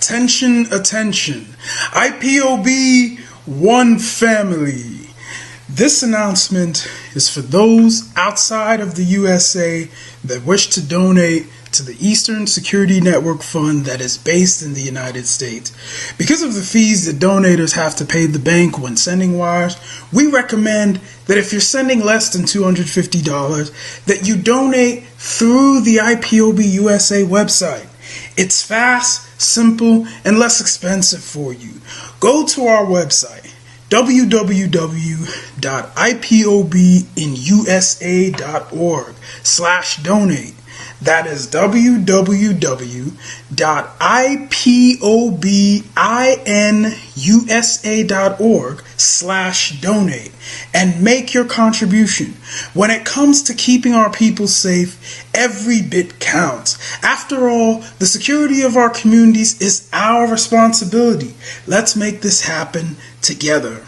Attention, attention. IPOB, one family. This announcement is for those outside of the USA that wish to donate to the Eastern Security Network Fund that is based in the United States. Because of the fees that donators have to pay the bank when sending wires, we recommend that if you're sending less than $250, that you donate through the IPOB USA website. It's fast, simple, and less expensive for you. Go to our website, www.ipobinusa.org/donate. That is www.ipobinusa.org/donate and make your contribution. When it comes to keeping our people safe, every bit counts. After all, the security of our communities is our responsibility. Let's make this happen together.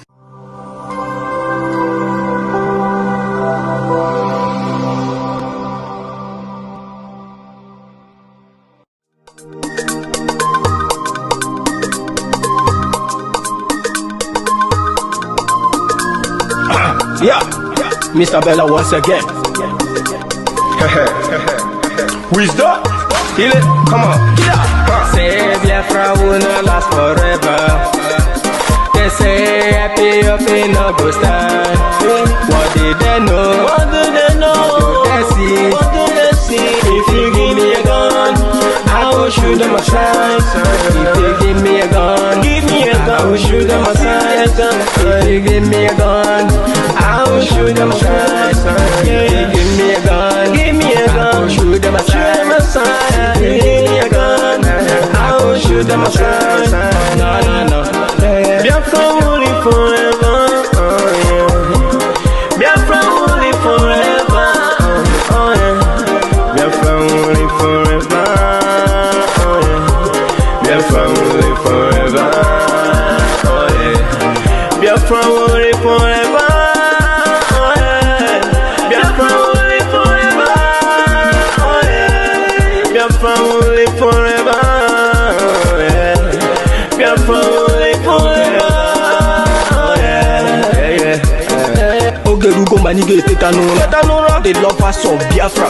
Yeah, Mr. Bella once again. Wisdom, heal it, come on. Say Biafra will not last forever. They say IPOB no go stand. What did they know? What do they know? What do they see? What do they see? If you give me a gun, I will shoot them aside. If you give me a gun, give me a gun, I will shoot them aside. If you give me a gun, I will shoot them aside. If you give me a gun, give me a gun, I will shoot them aside. If you give me a gun, I will shoot them aside. No, no, no. Biafra will live forever. Biafra will live forever. Biafra will live forever. Biafra will live forever. Biafra will live forever. Biafra will live forever. Biafra will live forever. Biafra will live forever. Ogerugo manige tetanura. The lovers of Biafra.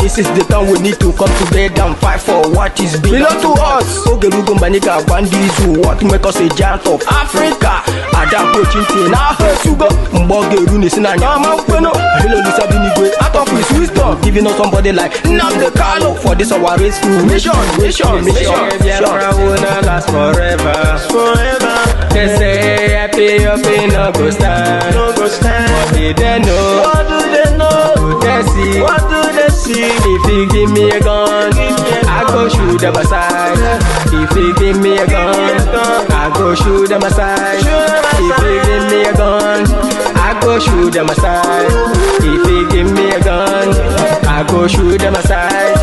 This is the time we need to come together and fight for what is belong to us. Ogerugo maniga bandits who want to make us a giant of Africa. Adapo chinti na hesugo. Mbogeru ni sina nyama kweno. Hello Lisa Binigwe out of his wisdom, giving us somebody like nnamdi for this our race mission. Biafra will not last forever. They say IPOB no go stand. What did they know? What do they know? What do they see? What do they see? If you give me a gun, I go shoot them aside. If you give me a gun, I go shoot them aside. If you give me a gun, I go shoot them aside. If you give me a gun, I go shoot them aside.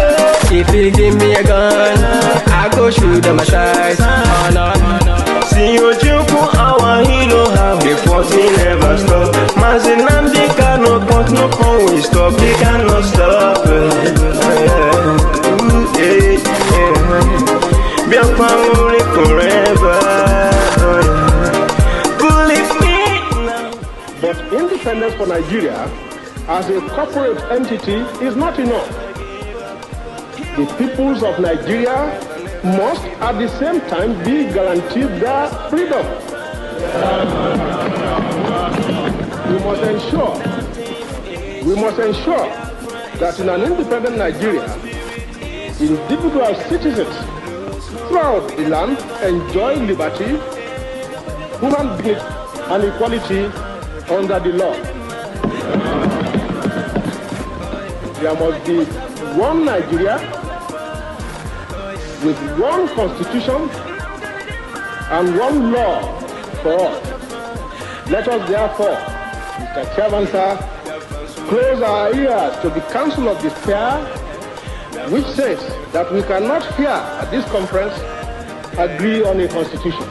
If you give me a gun, I go shoot them aside. Oh no, no. See Ojukwu, our hero, how he fought, he never stopped. Nnamdi kanu, but no one will stop, he cannot stop. Biafra will live forever. Believe me now. But independence for Nigeria as a corporate entity is not enough. The peoples of Nigeria must at the same time be guaranteed their freedom. We must ensure that in an independent Nigeria, individual citizens throughout the land enjoy liberty, human dignity, and equality under the law. There must be one Nigeria with one constitution and one law for all. Let us therefore, Mr. Chairman, sir, close our ears to the Council of Despair, which says that we cannot here at this conference agree on a constitution.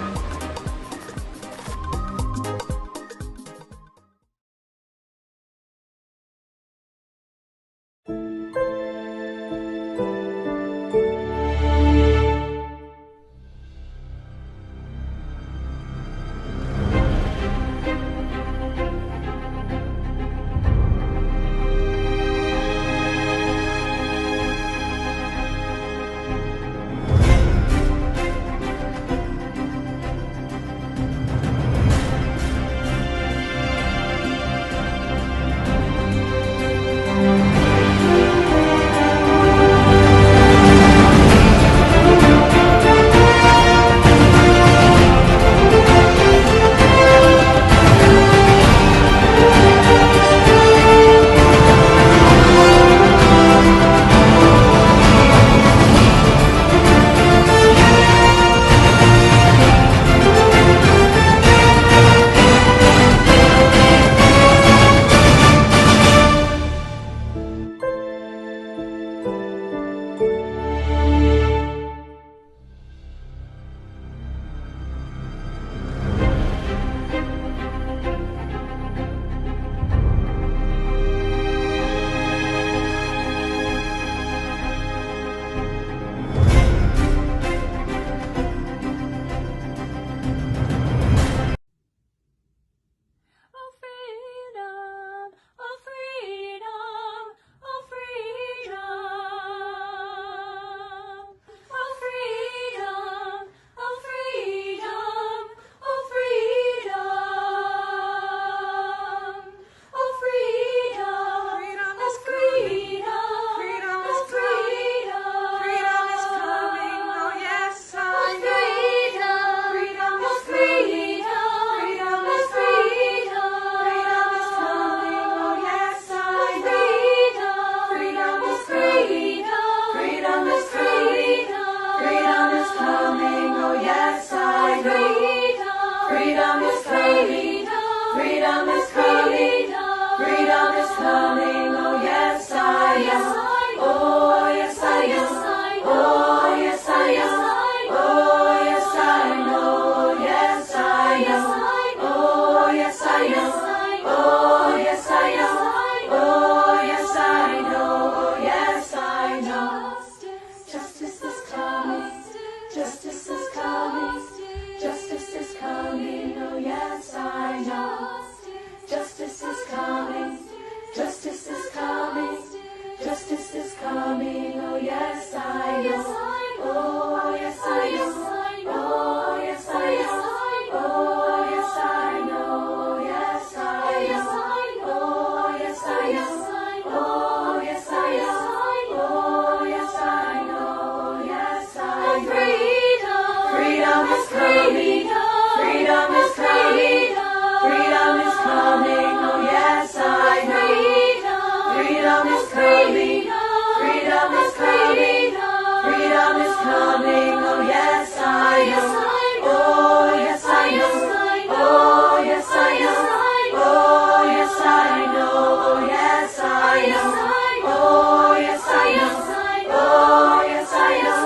Oh yes I am. Oh yes I am. Oh yes I know. Yes I am. Oh yes I am. Oh yes I am. Oh yes I know. Yes I know. Justice is coming. Justice is coming. Justice is coming. Oh yes I know. Justice is coming. Justice is coming. Justice is coming. Oh yes I know. Oh yes I know. Oh yes I know. Oh yes I know. Yes I know. Oh yes I know. Oh yes I know. Oh yes I know. Yes I know. Freedom is coming. Freedom is coming. Freedom is coming. Oh yes I know. Freedom is coming. Freedom is coming. Freedom is coming. Oh yes I know. Oh yes I know. Oh yes I know. Oh yes I know. Oh yes I know. Oh yes I know. Oh yes I know.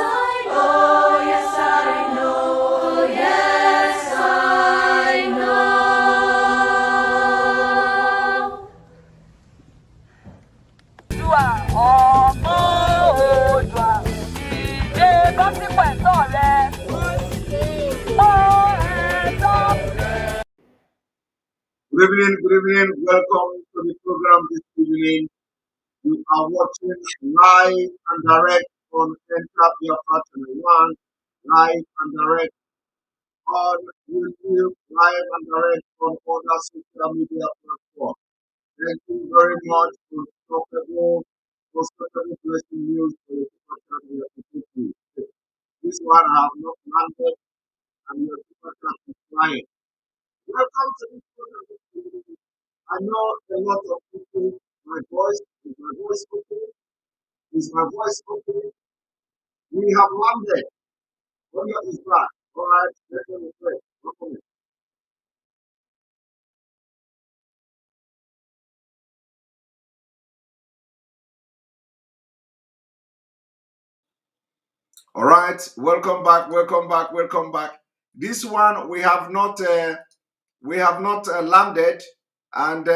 Oh yes I know. Yes I know. Good evening, welcome to the program this evening. You are watching live and direct on Biafra Channel 1, live and direct on YouTube, live and direct on other social media platforms. Thank you very much for sustainable blessing news for the super chat we are putting. This one I have not landed and your super chat is flying. Welcome to this program. I know a lot of people, my voice, is my voice okay? Is my voice okay? We have landed. Wonder is back. All right, let me pray. Welcome. All right, welcome back, welcome back, welcome back. This one we have not landed, and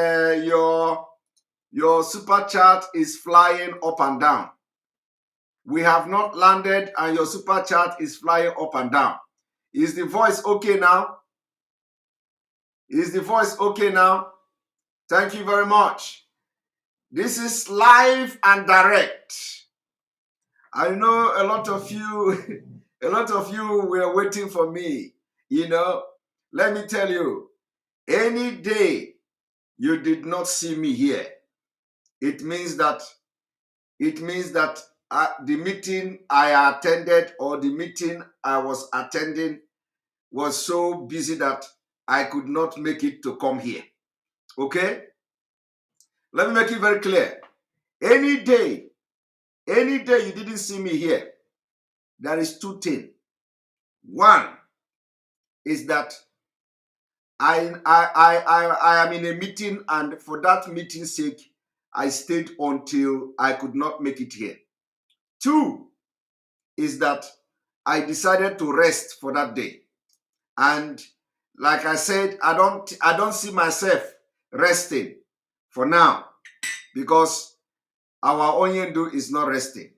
your super chat is flying up and down. We have not landed, and your super chat is flying up and down. Is the voice okay now? Is the voice okay now? Thank you very much. This is live and direct. I know a lot of you, a lot of you were waiting for me. You know, let me tell you, any day you did not see me here, it means that the meeting I attended or the meeting I was attending was so busy that I could not make it to come here. Okay? Let me make it very clear. Any day you didn't see me here, there is two things. One is that I am in a meeting, and for that meeting's sake, I stayed until I could not make it here. Two is that I decided to rest for that day. And like I said, I don't see myself resting for now, because our Onyendu is not resting.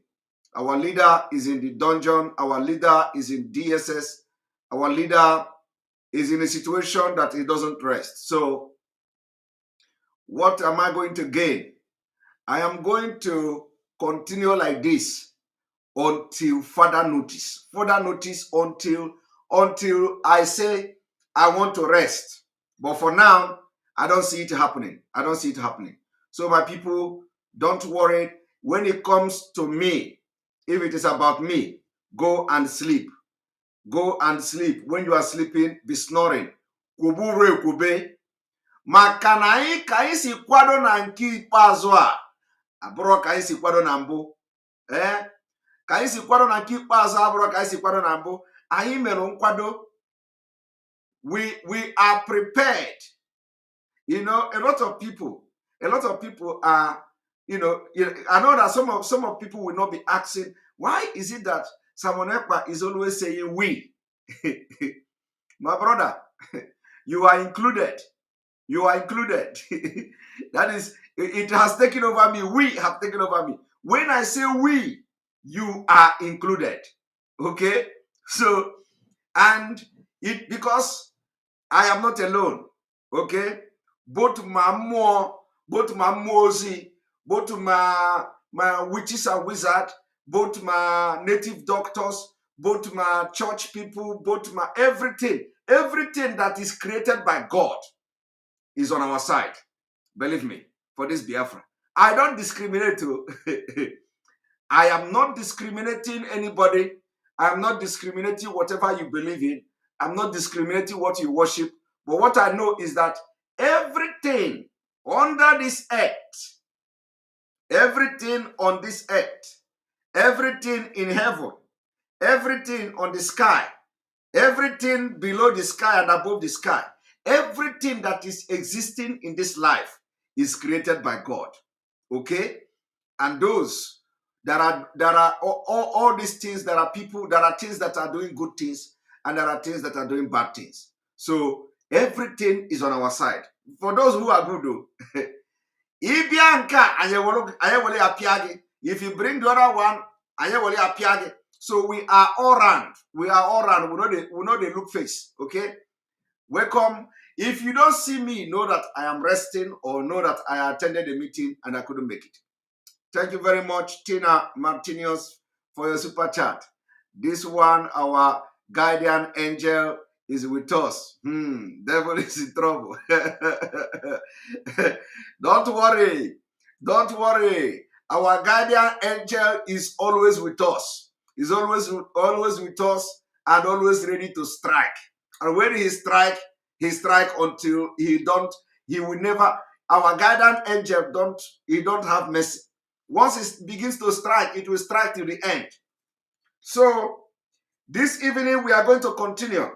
Our leader is in the dungeon. Our leader is in DSS. Our leader is in a situation that he doesn't rest. So what am I going to gain? I am going to continue like this until further notice. Further notice until I say I want to rest. But for now, I don't see it happening. I don't see it happening. So my people, don't worry. When it comes to me, if it is about me, go and sleep. Go and sleep. When you are sleeping, be snoring. Kubure kube. Maka na anyị ka anyị si kwado na nke ikpeazụ a abụrụ ka anyị si kwado na mbụ. Ka anyị si kwado na nke ikpeazụ abụrụ ka anyị si kwado na mbụ. Anyị mere nkwado. We are prepared. You know, a lot of people I know that some of people will not be asking, why is it that Simon Ekpa is always saying we? My brother, you are included. You are included. That is, it has taken over me. We have taken over me. When I say we, you are included. Okay? So, and it because I am not alone. Okay? Both my Mozi, both my witches and wizards, both my native doctors, both my church people, both my everything that is created by God is on our side. Believe me, for this Biafra. I don't discriminate. I am not discriminating anybody. I am not discriminating whatever you believe in. I'm not discriminating what you worship. But what I know is that everything under this earth, everything on this earth, everything in heaven, everything on the sky, everything below the sky and above the sky, everything that is existing in this life is created by God. Okay? And those there are all these things, there are people, there are things that are doing good things, and there are things that are doing bad things. So everything is on our side. For those who are good though, if you bring the other one, so we are all round. We are all round. We know they look face. Okay? Welcome. If you don't see me, know that I am resting, or know that I attended a meeting and I couldn't make it. Thank you very much, Tina Martinez, for your super chat. This one, our guardian angel, is with us. Devil is in trouble. Don't worry. Don't worry. Our guardian angel is always with us. He's always with us and always ready to strike. And when he strike until he will never, our guardian angel don't have mercy. Once it begins to strike, it will strike till the end. So this evening we are going to continue.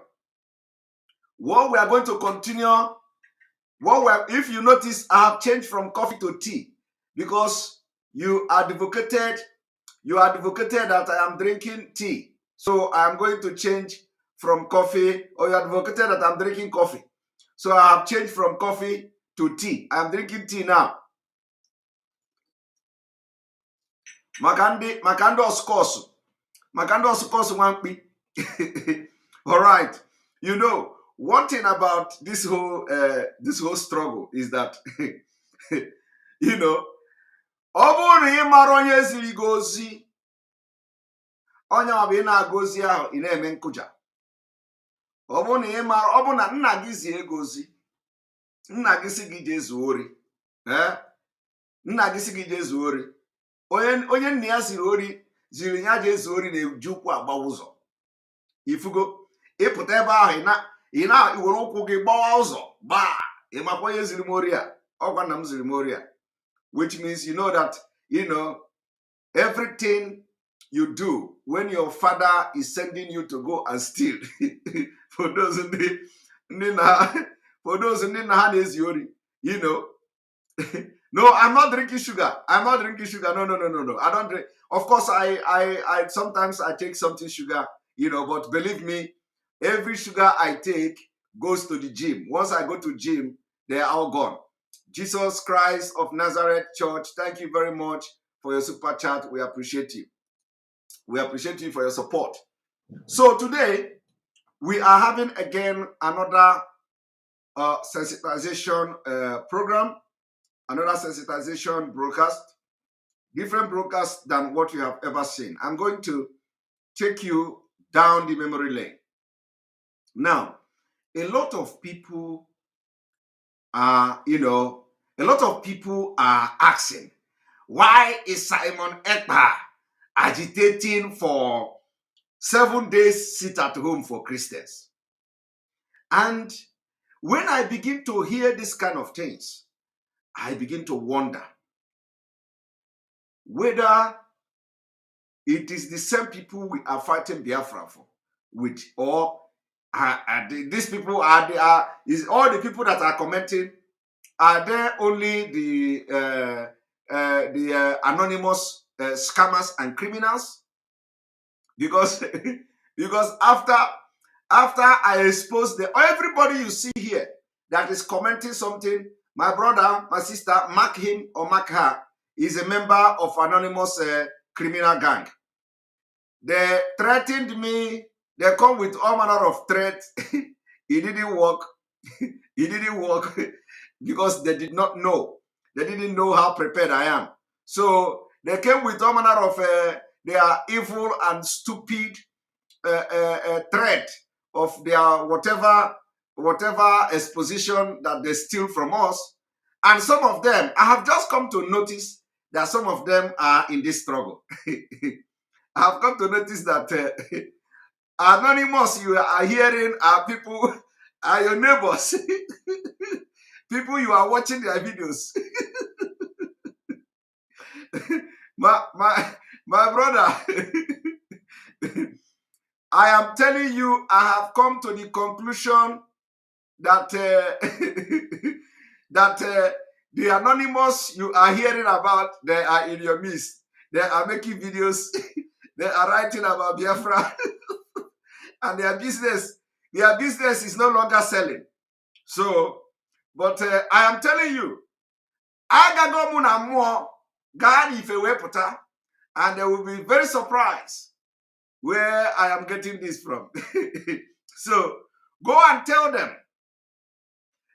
What we are going to continue, if you notice, I have changed from coffee to tea because you advocated that I am drinking tea. So I am going to change from coffee, or you advocated that I'm drinking coffee. So I have changed from coffee to tea. I am drinking tea now. Makando Oskosu Wankpi. All right. You know, one thing about this whole struggle is that you know, onye ziri gozi onye obi na-agozi ahụ ị na-eme nkụja. Na nna gị zie gozi, nna gị si gị jee zuo ori. Nna gị si gị jee zuo ori. Onye nna ya ziri ya jee zuo ori na-eji ụkwụ agba ụzọ. Ifugo ịpụta ebe ahụ ị na-iwere ụkwụ gị gbawa ụzọ gbaa, ịmakwa onye ziri m ori a, ọgwa nna m ziri m ori a, which means you know that everything you do when your father is sending you to go and steal for those ndị na ha na-ezi ori, you know. No, I'm not drinking sugar. No. I don't drink. Of course, I sometimes I take something sugar, you know, but believe me, every sugar I take goes to the gym. Once I go to gym, they are all gone. Jesus Christ of Nazareth Church, thank you very much for your super chat. We appreciate you. We appreciate you for your support. So today, we are having again another sensitization program, another sensitization broadcast, different broadcast than what you have ever seen. I'm going to take you down the memory lane. Now, a lot of people are asking, why is Simon Ekpa agitating for 7 days sit at home for Christians? And when I begin to hear this kind of things, I begin to wonder whether it is the same people we are fighting Biafra for, or these people is all the people that are commenting, are they only the the anonymous scammers and criminals, because because after I expose everybody you see here that is commenting something, my brother, my sister, mark him or mark her, is a member of anonymous criminal gang. They threatened me. They come with all manner of threats. It didn't work. It didn't work because they did not know. They didn't know how prepared I am. So they came with all manner of their evil and stupid threat of their whatever exposition that they steal from us. And some of them, I have just come to notice that some of them are in this struggle. I have come to notice that anonymous you are hearing are people, are your neighbors. People you are watching their videos. my brother, I am telling you, I have come to the conclusion that that the anonymous you are hearing about, they are in your midst. They are making videos. They are writing about Biafra, and their business is no longer selling. So, but I am telling you, agago na more gani if weputa, and they will be very surprised where I am getting this from. So, go and tell them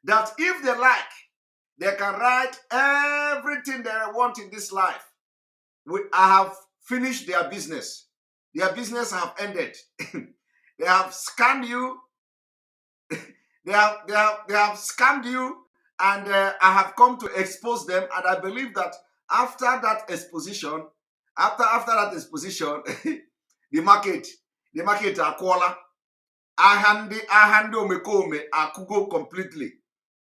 that if they like, they can write everything they want in this life. I have finished their business. Their business have ended. They have scammed you. They have scammed you, and I have come to expose them. And I believe that after that exposition, the market akwala. I kugo completely.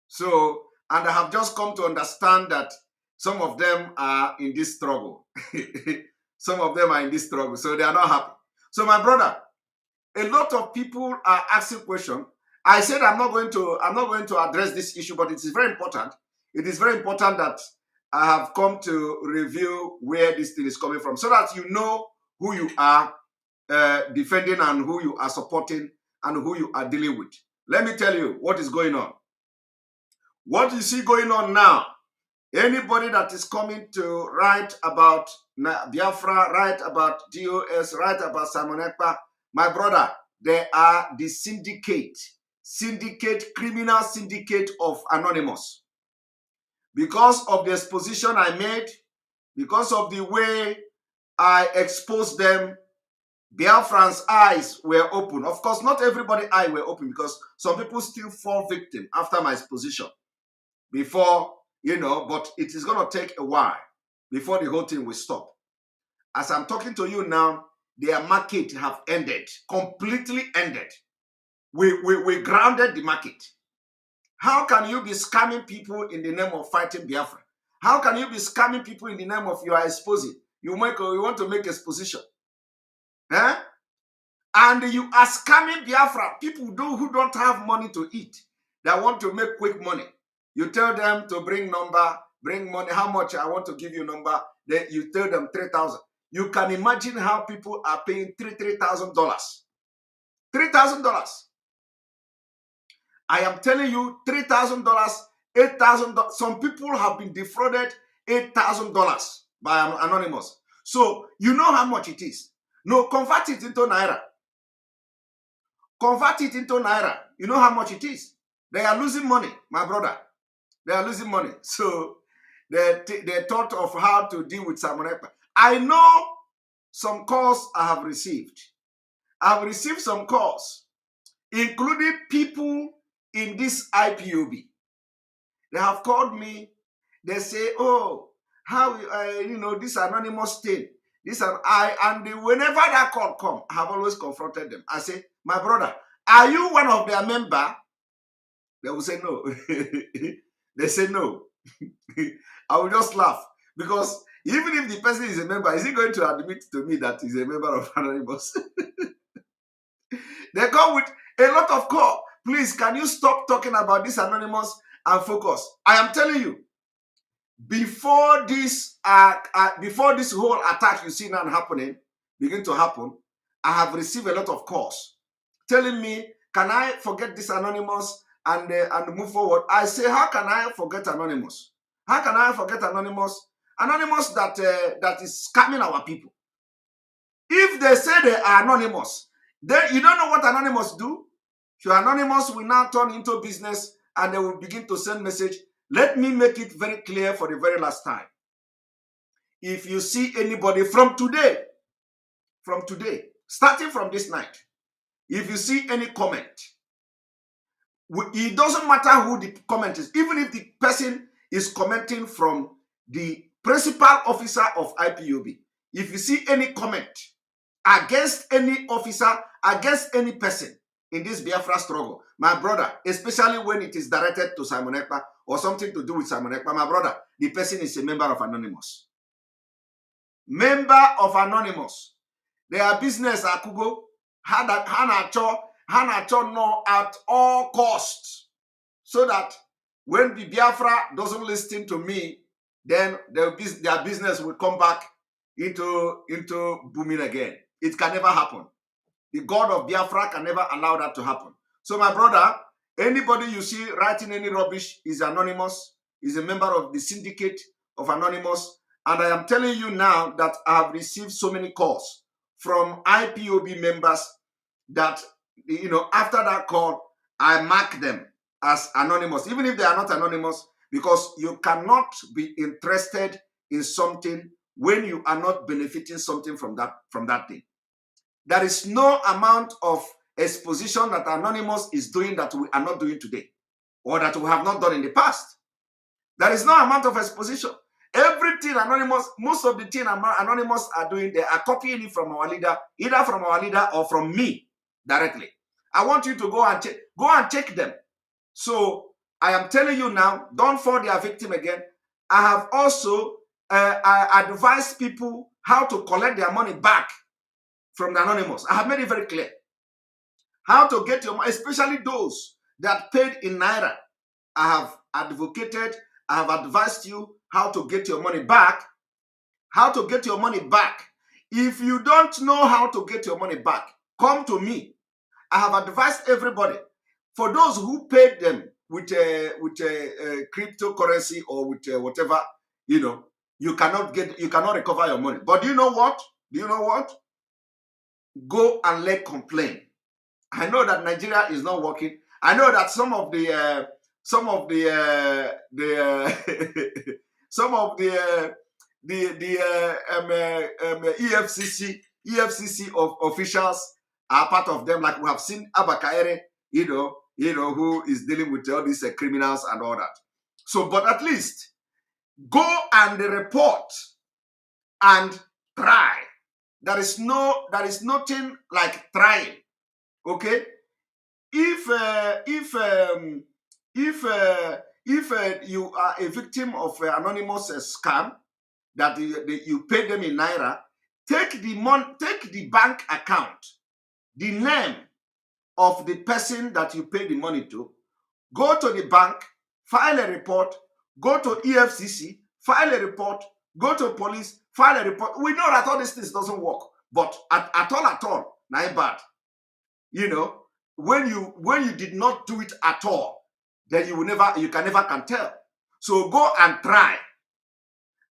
So, and I have just come to understand that some of them are in this struggle. Some of them are in this struggle, so they are not happy. So, my brother, a lot of people are asking questions. I said I'm not going to address this issue, but it is very important. It is very important that I have come to review where this thing is coming from, so that you know who you are defending and who you are supporting and who you are dealing with. Let me tell you what is going on. What you see going on now, anybody that is coming to write about Biafra, write about DOS, write about Simon Ekpa, my brother, they are the criminal syndicate of Anonymous. Because of the exposition I made, because of the way I exposed them, Biafran's eyes were open. Of course, not everybody's eyes were open, because some people still fall victim after my exposition. Before, but it is going to take a while before the whole thing will stop. As I'm talking to you now, their market have ended, completely ended. We grounded the market. How can you be scamming people in the name of fighting Biafra? How can you be scamming people in the name of you are exposing? You want to make exposition. Huh? And you are scamming Biafra. People who don't have money to eat, that want to make quick money. You tell them to bring money, how much I want to give you number. Then you tell them 3,000. You can imagine how people are paying $3,000. $3,000. I am telling you, $3,000, $8,000. Some people have been defrauded $8,000 by Anonymous. So you know how much it is. No, convert it into Naira. Convert it into Naira. You know how much it is. They are losing money, my brother. They are losing money. So they thought of how to deal with Simon Ekpa. I know some calls I have received. I have received some calls, including people in this IPOB. They have called me. They say, oh, how, this anonymous thing. Whenever that call come, I have always confronted them. I say, my brother, are you one of their members? They will say no. They say no. I will just laugh, because even if the person is a member, is he going to admit to me that he's a member of Anonymous? They come with a lot of call. Please, can you stop talking about this Anonymous and focus? I am telling you, before this whole attack you see now happening begin to happen, I have received a lot of calls telling me, can I forget this anonymous and move forward? I say, how can I forget anonymous? How can I forget anonymous? Anonymous that is scamming our people. If they say they are anonymous, then you don't know what anonymous do. Your anonymous will now turn into business and they will begin to send message. Let me make it very clear for the very last time. If you see anybody from today, starting from this night, if you see any comment, it doesn't matter who the comment is, even if the person is commenting from the principal officer of IPOB, if you see any comment against any officer, against any person in this Biafra struggle, my brother, especially when it is directed to Simon Ekpa or something to do with Simon Ekpa, my brother, the person is a member of Anonymous. Member of Anonymous. Their business akugo hanacho no at all costs, so that when the Biafra doesn't listen to me, then their business will come back into booming again. It can never happen. The God of Biafra can never allow that to happen. So my brother, anybody you see writing any rubbish is anonymous, is a member of the syndicate of Anonymous. And I am telling you now that I have received so many calls from IPOB members that, you know, after that call, I mark them as anonymous, even if they are not anonymous, because you cannot be interested in something when you are not benefiting something from that thing. There is no amount of exposition that Anonymous is doing that we are not doing today, or that we have not done in the past. There is no amount of exposition. Everything Anonymous, most of the thing Anonymous are doing, they are copying it from our leader, either from our leader or from me directly. I want you to go and check them. So I am telling you now, don't fall their victim again. I have also advised people how to collect their money back from the Anonymous. I have made it very clear how to get your money, especially those that paid in Naira. I have advocated, I have advised you how to get your money back. How to get your money back. If you don't know how to get your money back, come to me. I have advised everybody. For those who paid them with a cryptocurrency or with whatever, you know, you cannot recover your money. But do you know what? Go and let complain. I know that Nigeria is not working. I know that some of the EFCC of officials are part of them. Like we have seen Abakaere, you know, who is dealing with all these criminals and all that. So, but at least go and report and try. There is nothing like trying. Okay, if you are a victim of anonymous scam that you pay them in Naira, take the bank account, the name of the person that you pay the money to, go to the bank, file a report, go to EFCC, file a report, go to police, file a report. We know that all these things doesn't work, but at all, not bad. You know, when you did not do it at all, then you can never tell. So go and try.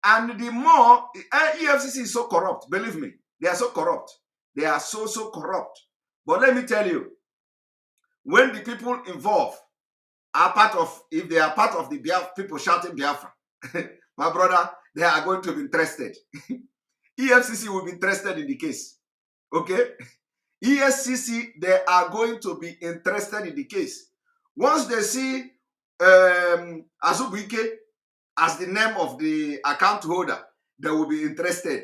And the more EFCC is so corrupt, believe me, they are so corrupt. They are so corrupt. But let me tell you, when the people involved are part of, if they are part of the people shouting Biafra, my brother, they are going to be interested. EFCC will be interested in the case. Okay? ESCC, they are going to be interested in the case. Once they see Azubuike as the name of the account holder, they will be interested.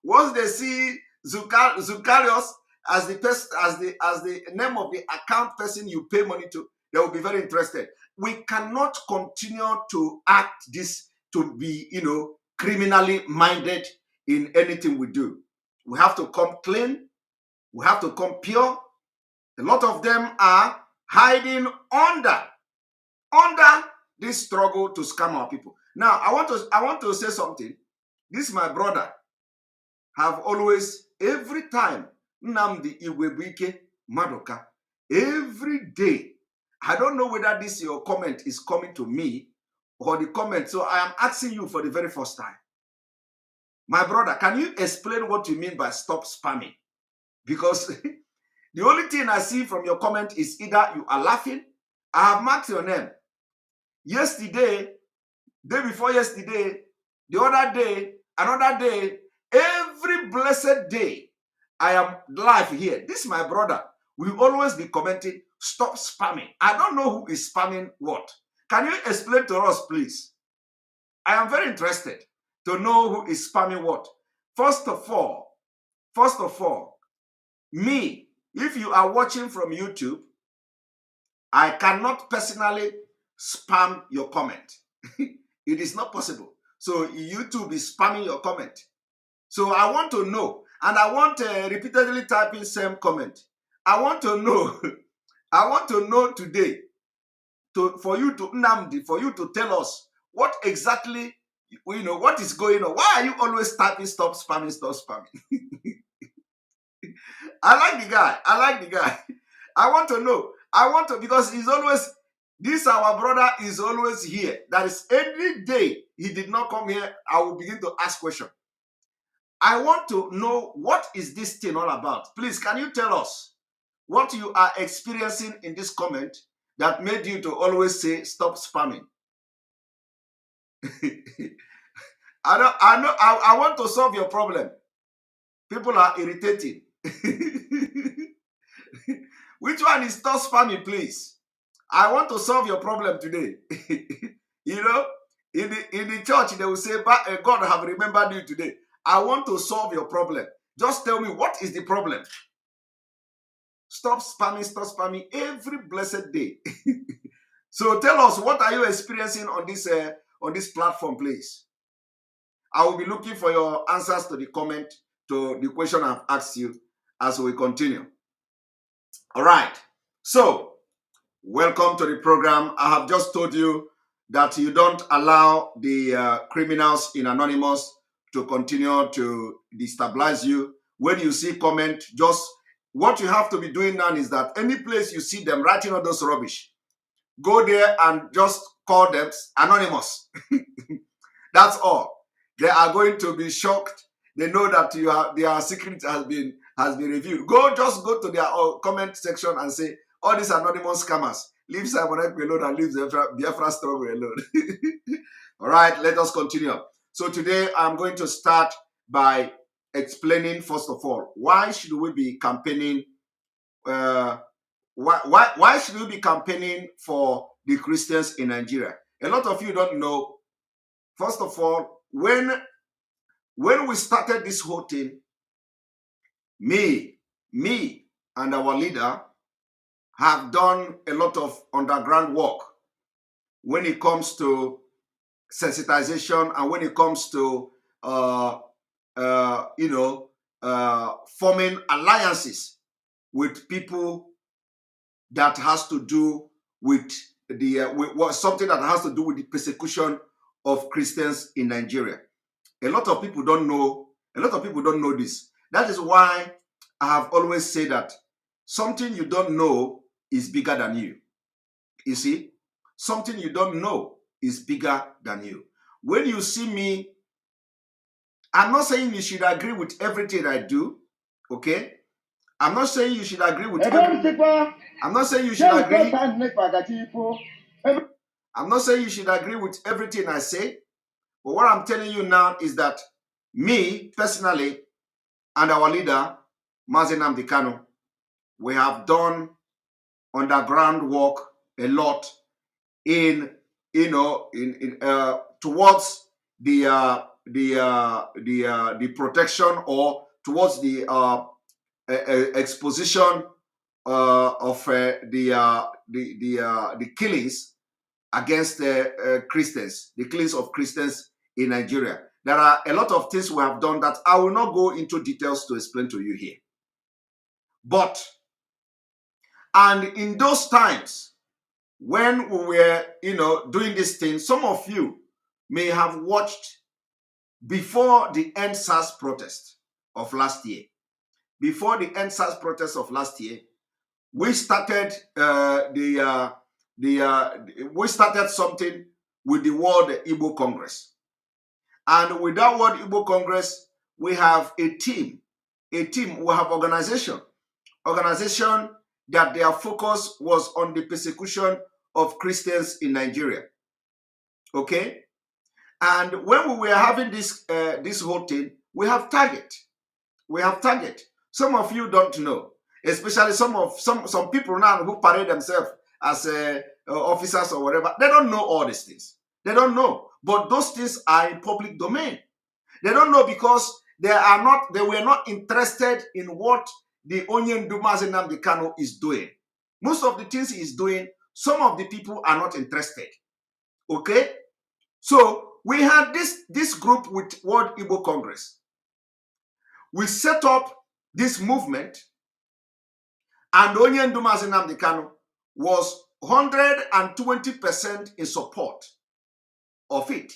Once they see Zukarios as the name of the account person you pay money to, they will be very interested. We cannot continue to act this to be, you know, criminally minded in anything we do. We have to come clean. We have to come pure. A lot of them are hiding under this struggle to scam our people. Now, I want to say something. This my brother have always, every time, Nnamdi Igwebuike Madoka, every day. I don't know whether this your comment is coming to me or the comment. So I am asking you for the very first time. My brother, can you explain what you mean by stop spamming? Because the only thing I see from your comment is either you are laughing. I have marked your name. Yesterday, day before yesterday, the other day, another day, every blessed day, I am live here. This is my brother. We always be commenting, stop spamming. I don't know who is spamming what. Can you explain to us, please? I am very interested to know who is spamming what. First of all, me, if you are watching from YouTube, I cannot personally spam your comment. It is not possible. So YouTube is spamming your comment. So I want to know, and I want repeatedly typing same comment. I want to know, I want to know today, for you to Nnamdi, for you to tell us what exactly, what is going on. Why are you always typing stop spamming, stop spamming? I like the guy. I like the guy. I want to know. I want to, because he's always, this our brother is always here. That is, every day he did not come here, I will begin to ask questions. I want to know, what is this thing all about? Please, can you tell us what you are experiencing in this comment that made you to always say stop spamming? I want to solve your problem. People are irritating. Which one is stop spamming, please? I want to solve your problem today. You know, in the church, they will say, God have remembered you today. I want to solve your problem. Just tell me, what is the problem? Stop spamming every blessed day. So tell us, what are you experiencing on this platform, please? I will be looking for your answers to the comment, to the question I've asked you as we continue. All right. So, welcome to the program. I have just told you that you don't allow the criminals in Anonymous to continue to destabilize you. When you see comment, just what you have to be doing now is that any place you see them writing all those rubbish, go there and just call them anonymous. That's all. They are going to be shocked. They know that their secret has been revealed. Just go to their comment section and say, all these anonymous scammers, leave Simon Ekpe alone and leave Biafra struggle alone. All right, let us continue. So today I'm going to start by explaining, first of all, why should we be campaigning? Why should we be campaigning for the Christians in Nigeria? A lot of you don't know. First of all, when we started this whole thing, me and our leader have done a lot of underground work when it comes to sensitization and when it comes to forming alliances with people that has to do with something that has to do with the persecution of Christians in Nigeria. A lot of people don't know. A lot of people don't know this. That is why I have always said that something you don't know is bigger than you. You see, something you don't know is bigger than you. When you see me, I'm not saying you should agree with everything I do, okay? I'm not saying you should agree with everything. I'm not saying you should agree. I'm not saying you should agree with everything I say, but what I'm telling you now is that me, personally, and our leader, nnamdi Kanu, we have done underground work a lot towards the protection or towards the exposition of the killings against Christians, the killings of Christians in Nigeria. There are a lot of things we have done that I will not go into details to explain to you here. And in those times when we were, doing this thing, some of you may have watched before the End SARS protest of last year. Before the End SARS protest of last year, we started we started something with the World Igbo Congress. And with that World Igbo Congress, we have a team, we have organization that their focus was on the persecution of Christians in Nigeria. Okay? And when we were having this whole thing, we have target. We have target. Some of you don't know, especially some people now who parade themselves as officers or whatever. They don't know all these things. They don't know. But those things are in public domain. They don't know because they were not interested in what the Nnamdi Mazi Kanu is doing. Most of the things he is doing, some of the people are not interested. Okay? So we had this group with World Igbo Congress. We set up this movement, and Nnamdi Mazi Kanu was 120% in support of it.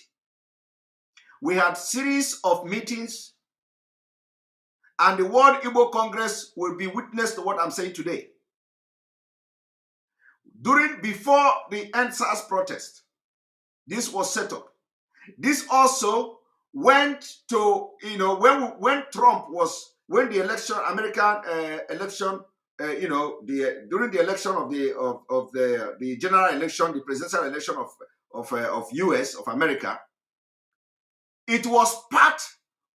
We had series of meetings, and the World Igbo Congress will be witness to what I'm saying today. Before the End SARS protest, this was set up. This also went to, when the election, American election, during the election of the general election, the presidential election of US, of America, it was part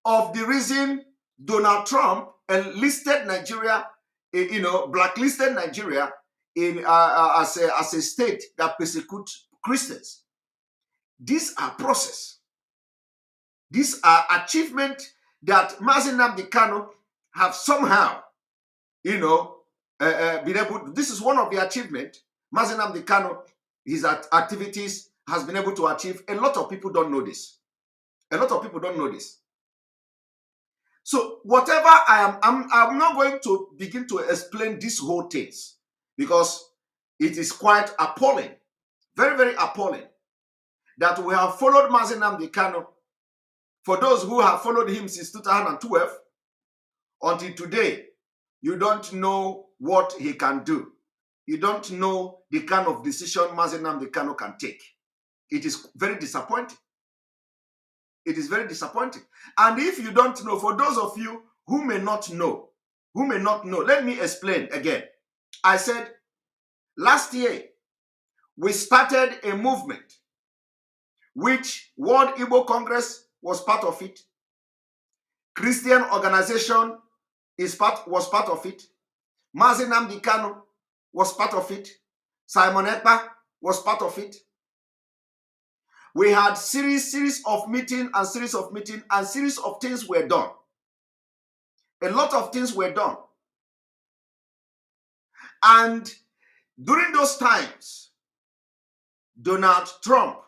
of the reason Donald Trump enlisted Nigeria, blacklisted Nigeria as a state that persecutes Christians. These are process. These are achievements that Mazi Nnamdi Kanu have somehow, been able to. This is one of the achievements Mazi Nnamdi Kanu, his activities, has been able to achieve. A lot of people don't know this. A lot of people don't know this. So whatever I'm not going to begin to explain these whole things because it is quite appalling, very, very appalling, that we have followed Mazi Nnamdi Kanu. For those who have followed him since 2012, until today, you don't know what he can do. You don't know the kind of decision Mazi Nnamdi Kanu can take. It is very disappointing. It is very disappointing. And if you don't know, for those of you who may not know, let me explain again. I said, last year, we started a movement which World Igbo Congress was part of it. Christian organization was part of it. Mazi Nnamdi Kanu was part of it. Simon Ekpa was part of it. We had series of meetings and series of things were done. A lot of things were done. And during those times, Donald Trump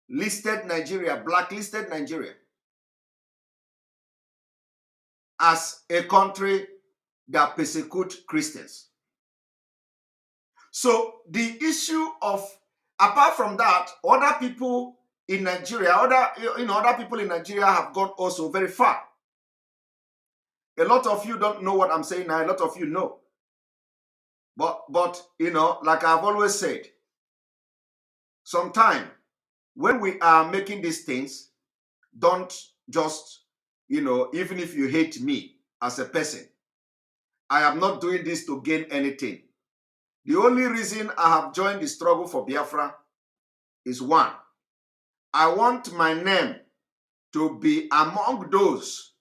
blacklisted Nigeria as a country that persecutes Christians. So the issue of, apart from that, other people in Nigeria, other people in Nigeria have gone also very far. A lot of you don't know what I'm saying now. A lot of you know. But like I've always said, sometimes when we are making these things, don't just, even if you hate me as a person, I am not doing this to gain anything. The only reason I have joined the struggle for Biafra is one, I want my name to be among those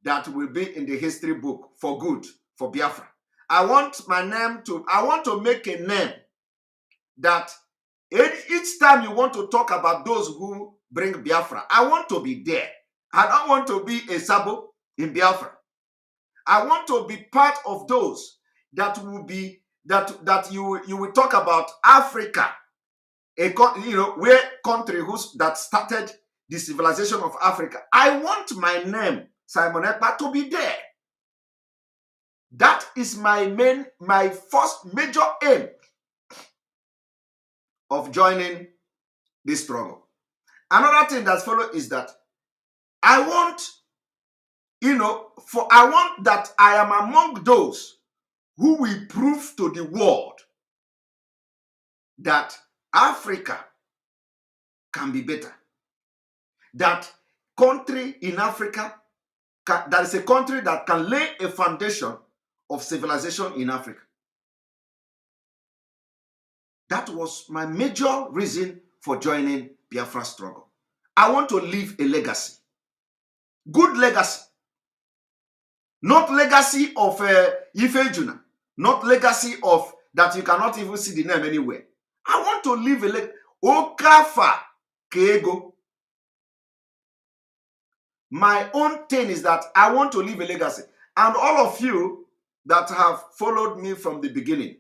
that will be in the history book for good, for Biafra. I want to make a name that each time you want to talk about those who bring Biafra, I want to be there. I don't want to be a Sabo in Biafra. I want to be part of those that will be, that you will talk about Africa, where country that started the civilization of Africa. I want my name, Simon Ekpa, to be there. That is my first major aim of joining this struggle. Another thing that follows is that I want, I want that I am among those who will prove to the world that Africa can be better. That country in Africa, that is a country that can lay a foundation of civilization in Africa. That was my major reason for joining Biafra struggle. I want to leave a legacy. Good legacy. Not legacy of Ifejuna. Not legacy of that you cannot even see the name anywhere. I want to leave a legacy. Okafa Kego. My own thing is that I want to leave a legacy. And all of you that have followed me from the beginning,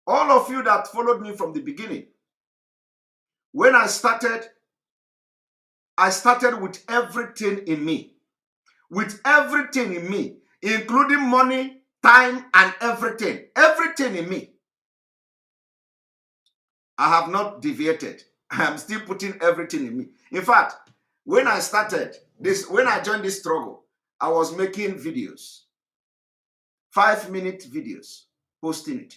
all of you that followed me from the beginning, when I started with everything in me. With everything in me, including money, time, and everything. Everything in me. I have not deviated. I am still putting everything in me. In fact, when I started this, when I joined this struggle, I was making videos. 5-minute videos. Posting it.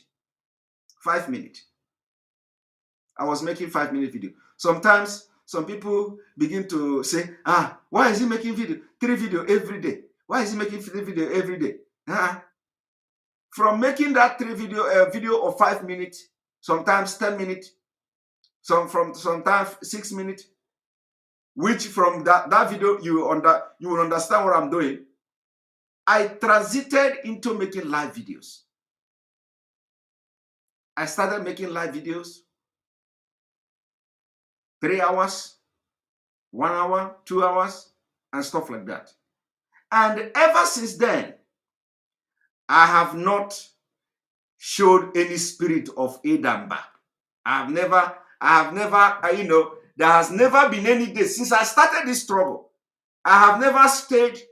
5 minutes. I was making 5-minute video. Sometimes some people begin to say, why is he making 3 videos every day? Why is he making 3 videos every day? From making that 3 video of 5 minutes, sometimes 10 minutes, sometimes 6 minutes, which from that video you will understand what I'm doing. I transited into making live videos. I started making live videos. 3 hours, 1 hour, 2 hours, and stuff like that. And ever since then, I have not showed any spirit of Edamba. I have never, there has never been any day since I started this struggle. I have never stayed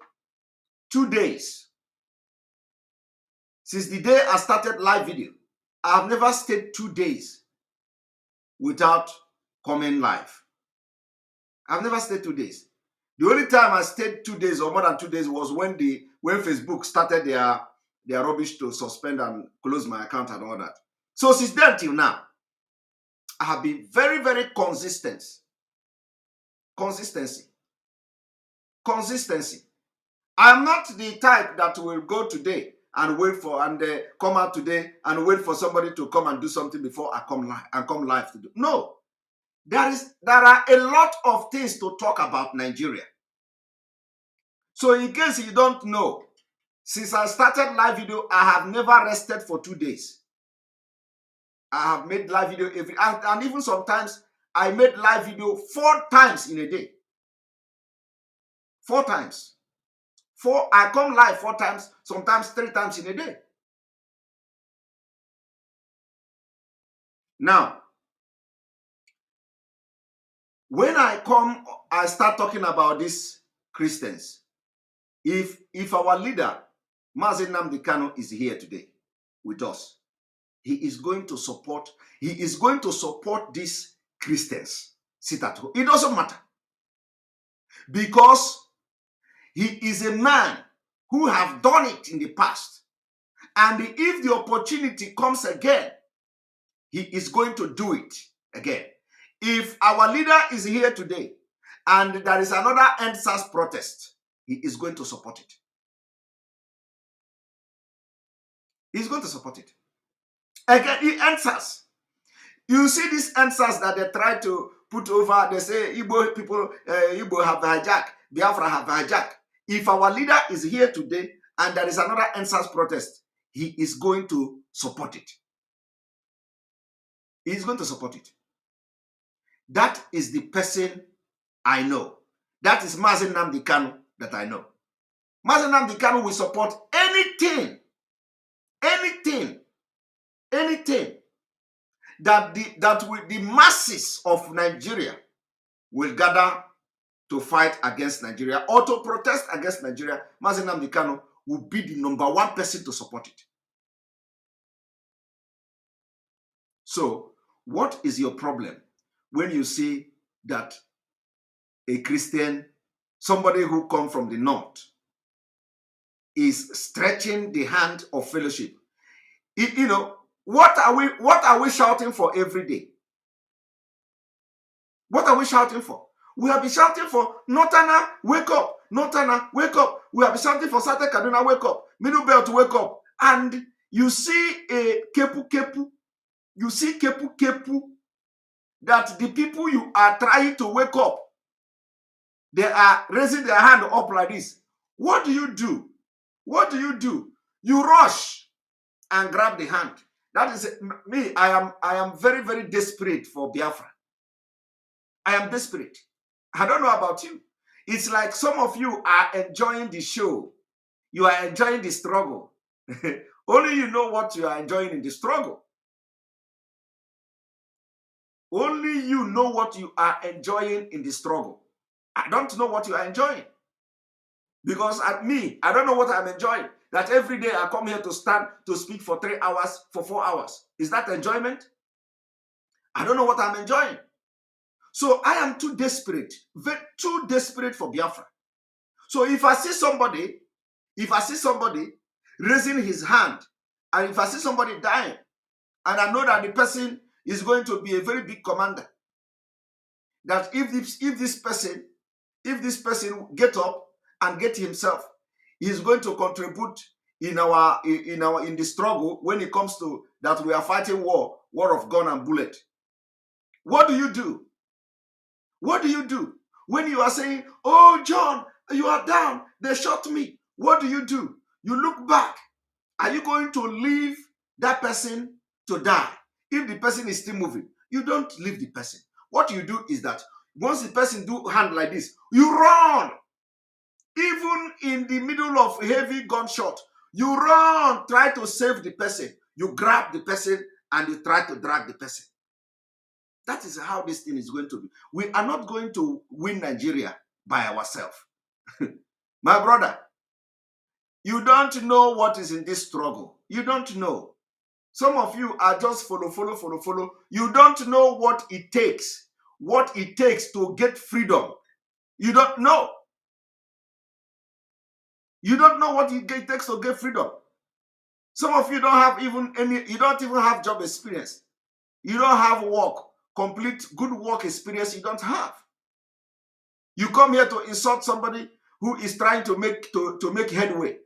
2 days. Since the day I started live video, I have never stayed 2 days without coming live. I've never stayed 2 days. The only time I stayed 2 days or more than 2 days was when Facebook started their rubbish to suspend and close my account and all that. So since then till now, I have been very, very consistent. Consistency. I'm not the type that will go today and wait for come out today and wait for somebody to come and do something before I come live to do. No. There are a lot of things to talk about Nigeria. So in case you don't know, since I started live video, I have never rested for 2 days. I have made live video and even sometimes I made live video 4 times in a day. 4 times. I come live 4 times, sometimes 3 times in a day. Now, when I start talking about these Christians. If our leader, nnamdi Kanu, is here today with us, he is going to support these Christians. Sit at home. It doesn't matter. Because he is a man who have done it in the past. And if the opportunity comes again, he is going to do it again. If our leader is here today and there is another EndSARS protest, he is going to support it. He's going to support it. Again, he EndSARS. You see these EndSARS that they try to put over, they say Igbo people, Igbo have hijacked, Biafra have hijacked. If our leader is here today and there is another EndSARS protest, he is going to support it. He is going to support it. That is the person I know. That is nnamdi Kanu that I know. nnamdi Kanu will support anything that the masses of Nigeria will gather to fight against Nigeria or to protest against Nigeria. nnamdi Kanu will be the #1 person to support it. So, what is your problem when you see that a Christian, somebody who comes from the north, is stretching the hand of fellowship. You know, what are we shouting for every day? What are we shouting for? We have been shouting for Northerner, wake up. Northerner, wake up. We have been shouting for Southern Kaduna, wake up. Middle Belt, wake up. And you see a kepu kepu. You see kepu kepu, that the people you are trying to wake up, they are raising their hand up like this. What do you do? What do you do? You rush and grab the hand. That is me. I am very, very desperate for Biafra. I am desperate. I don't know about you. It's like some of you are enjoying the show. You are enjoying the struggle. Only you know what you are enjoying in the struggle. Only you know what you are enjoying in the struggle. I don't know what you are enjoying. Because at me, I don't know what I'm enjoying. That every day I come here to stand to speak for 3 hours, for 4 hours. Is that enjoyment? I don't know what I'm enjoying. So I am too desperate for Biafra. So if I see somebody raising his hand, and if I see somebody dying, and I know that the person is going to be a very big commander, that if this person get up and get himself, he is going to contribute in the struggle when it comes to that we are fighting war of gun and bullet. What do you do? What do you do when you are saying, "Oh, John, you are down, they shot me"? What do? You look back. Are you going to leave that person to die? If the person is still moving, you don't leave the person. What you do is that once the person do hand like this, you run. Even in the middle of heavy gunshot, you run, try to save the person. You grab the person and you try to drag the person. That is how this thing is going to be. We are not going to win Nigeria by ourselves. My brother, you don't know what is in this struggle. You don't know. Some of you are just follow. You don't know what it takes to get freedom. You don't know. You don't know what it takes to get freedom. Some of you don't have you don't even have job experience. You don't have complete good work experience. You don't have. You come here to insult somebody who is trying to make headway.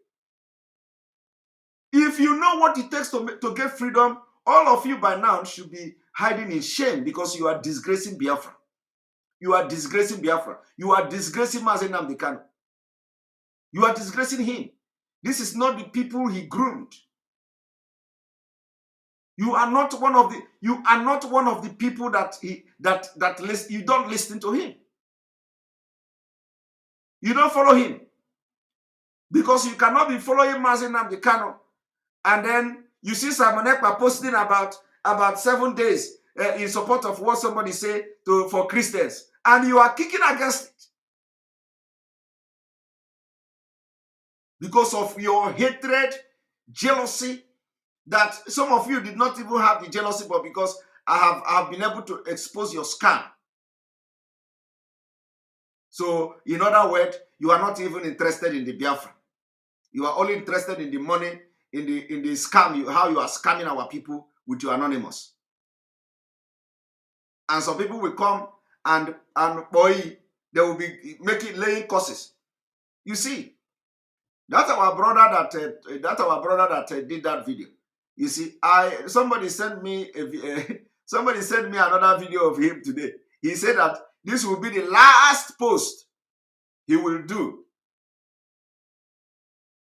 If you know what it takes to get freedom, all of you by now should be hiding in shame because you are disgracing Biafra. You are disgracing Biafra. You are disgracing nnamdi Kanu. You are disgracing him. This is not the people he groomed. You are not one of the people that you don't listen to him. You don't follow him. Because you cannot be following nnamdi Kanu and then you see Simon Ekpa posting about 7 days in support of what somebody say for Christians, and you are kicking against it because of your hatred, jealousy. That some of you did not even have the jealousy, but because I have been able to expose your scam. So, in other words, you are not even interested in the Biafra. You are only interested in the money, in the scam, how you are scamming our people with your anonymous. And some people will come and boy, they will be laying curses. You see, that's our brother that did that video. You see, somebody sent me another video of him today. He said that this will be the last post he will do.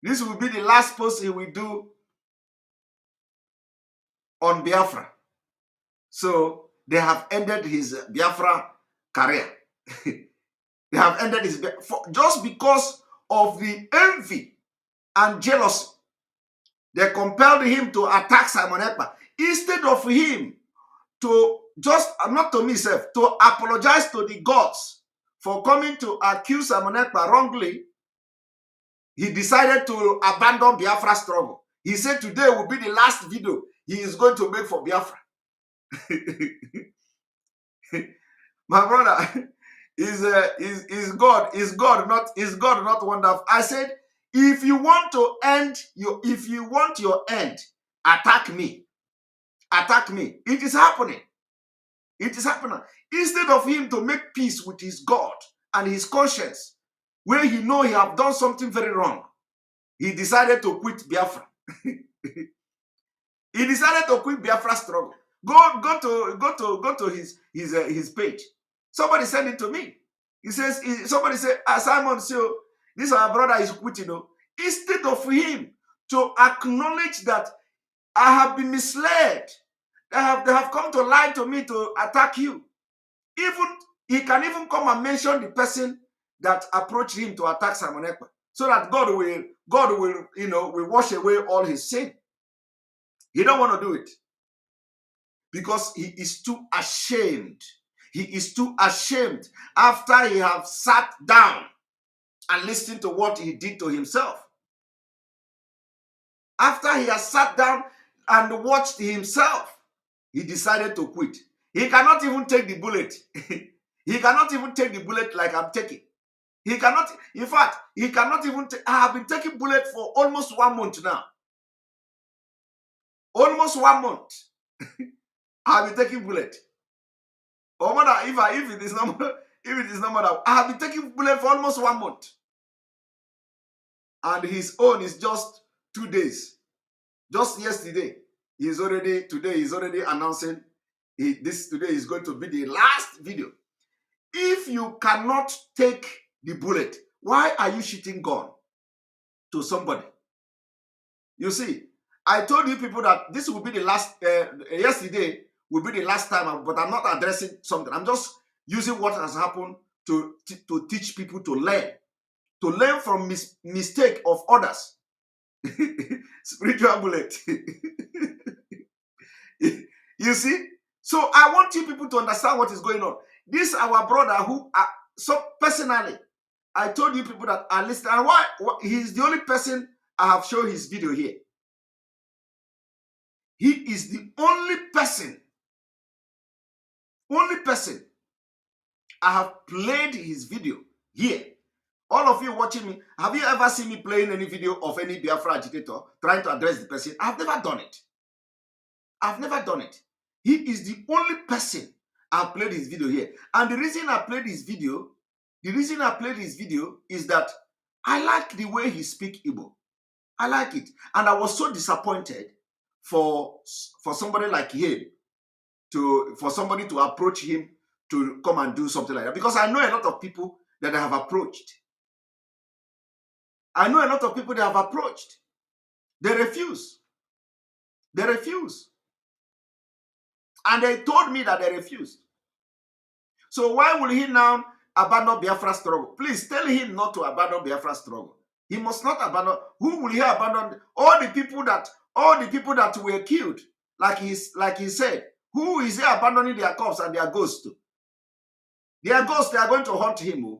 This will be the last post he will do on Biafra. So they have ended his Biafra career. They have ended his just because of the envy and jealousy. They compelled him to attack Simon Ekpa instead of him to to apologize to the gods for coming to accuse Simon Ekpa wrongly. He decided to abandon Biafra struggle. He said today will be the last video he is going to make for Biafra. My brother, is God not wonderful? I said, if you want your end, attack me. Attack me. It is happening. It is happening. Instead of him to make peace with his God and his conscience, where he know he have done something very wrong, he decided to quit Biafra. He decided to quit Biafra struggle. Go to his page. Somebody sent it to me. He says, somebody said, Simon, so this our brother is quitting. Instead of him to acknowledge that I have been misled, they have come to lie to me to attack you. Even he can even come and mention the person that approached him to attack Simon Ekpa, so that God will will wash away all his sin. He don't want to do it because he is too ashamed. He is too ashamed after he have sat down and listened to what he did to himself. After he has sat down and watched himself, he decided to quit. He cannot even take the bullet. He cannot even take the bullet like I'm taking. He cannot, in fact, he cannot even I have been taking bullet for almost 1 month now. Almost 1 month. I have been taking bullet. Or more than, if it is not more than, I have been taking bullet for almost 1 month. And his own is just 2 days. Just yesterday, today he's already announcing today is going to be the last video. If you cannot take the bullet, why are you shooting gun to somebody? You see, I told you people that this will be the last, yesterday will be the last time, but I'm not addressing something. I'm just using what has happened to teach people to learn from mistake of others. Spiritual bullet. You see? So I want you people to understand what is going on. This our brother who, so personally, I told you people that are listening. And why he's the only person I have shown his video here. He is the only person I have played his video here. All of you watching me, have you ever seen me playing any video of any Biafra agitator trying to address the person? I've never done it. I've never done it. He is the only person I've played his video here. And the reason I played his video, is that I like the way he speaks Igbo. I like it. And I was so disappointed for somebody like him, for somebody to approach him to come and do something like that. Because I know a lot of people that I have approached. They refuse. And they told me that they refused. So why will he now abandon Biafra struggle? Please tell him not to abandon Biafra struggle. He must not abandon. Who will he abandon? All the people that were killed, like he said. Who is he abandoning their corpse and their ghosts to? Their ghosts, they are going to haunt him.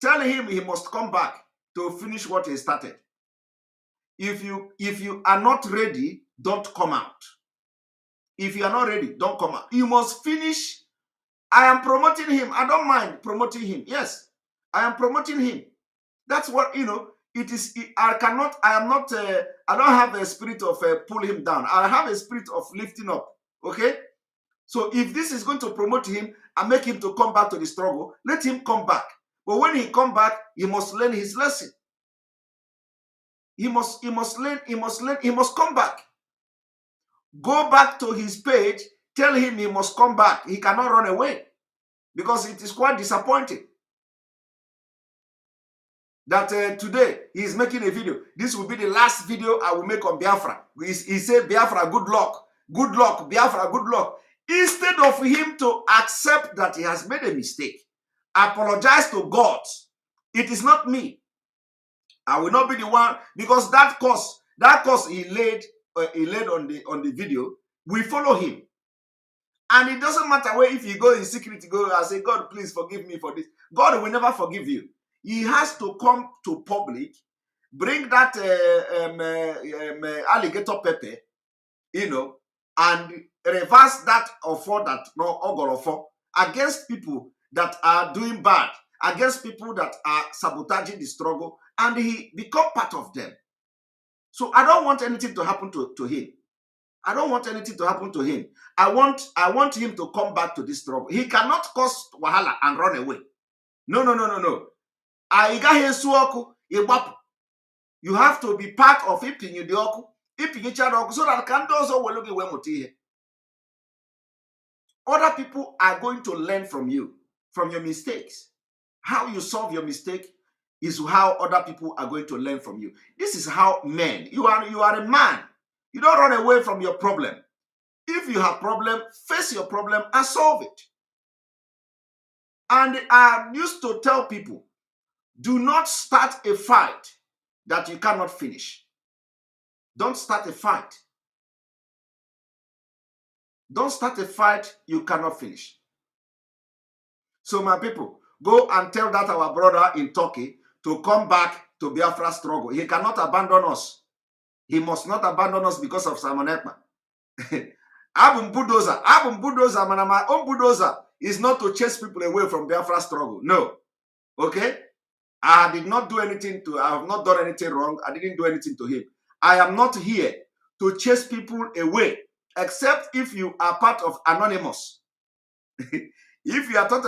Tell him he must come back to finish what he started. If you are not ready, don't come out. If you are not ready, don't come out. You must finish. I am promoting him. I don't mind promoting him. Yes, I am promoting him. That's what, it is. I don't have a spirit of pull him down. I have a spirit of lifting up. Okay? So if this is going to promote him and make him to come back to the struggle, let him come back. But when he come back, he must learn his lesson. He must come back. Go back to his page, tell him he must come back. He cannot run away. Because it is quite disappointing that today he is making a video. This will be the last video I will make on Biafra. He said, Biafra, good luck. Good luck, Biafra, good luck. Instead of him to accept that he has made a mistake, apologize to God. It is not me. I will not be the one, because that course he laid on the video, we follow him. And it doesn't matter where, if you go in secret, go and say, God, please forgive me for this. God will never forgive you. He has to come to public, bring that alligator pepper, and reverse that offer that no ogorofo, against people that are doing bad, against people that are sabotaging the struggle, and he become part of them. So I don't want anything to happen to him. I don't want anything to happen to him. I want him to come back to this struggle. He cannot cause wahala and run away. No. You have to be part of ipinyu the oku, so that can also will look away. Other people are going to learn from you, from your mistakes. How you solve your mistake is how other people are going to learn from you. This is how men, you are a man. You don't run away from your problem. If you have problem, face your problem and solve it. And I used to tell people, do not start a fight that you cannot finish. Don't start a fight. Don't start a fight you cannot finish. So my people, go and tell that our brother in Turkey to come back to Biafra struggle. He cannot abandon us. He must not abandon us because of Simon Ekman. Abum bulldozer, man. My own bulldozer is not to chase people away from Biafra struggle. No. Okay? I did not do anything I have not done anything wrong. I didn't do anything to him. I am not here to chase people away, except if you are part of Anonymous. If you are part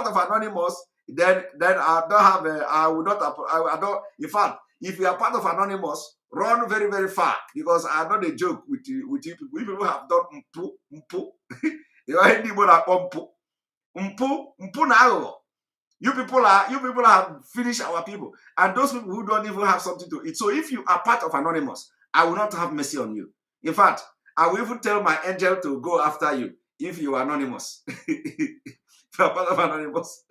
of Anonymous, then I don't have I will not I don't. In fact, if you are part of Anonymous, run very, very far, because I know the joke with you people. We people have done mpu. Mpu na. You people have finished our people, and those people who don't even have something to eat. So if you are part of Anonymous, I will not have mercy on you. In fact, I will even tell my angel to go after you if you are anonymous. If you are part of Anonymous,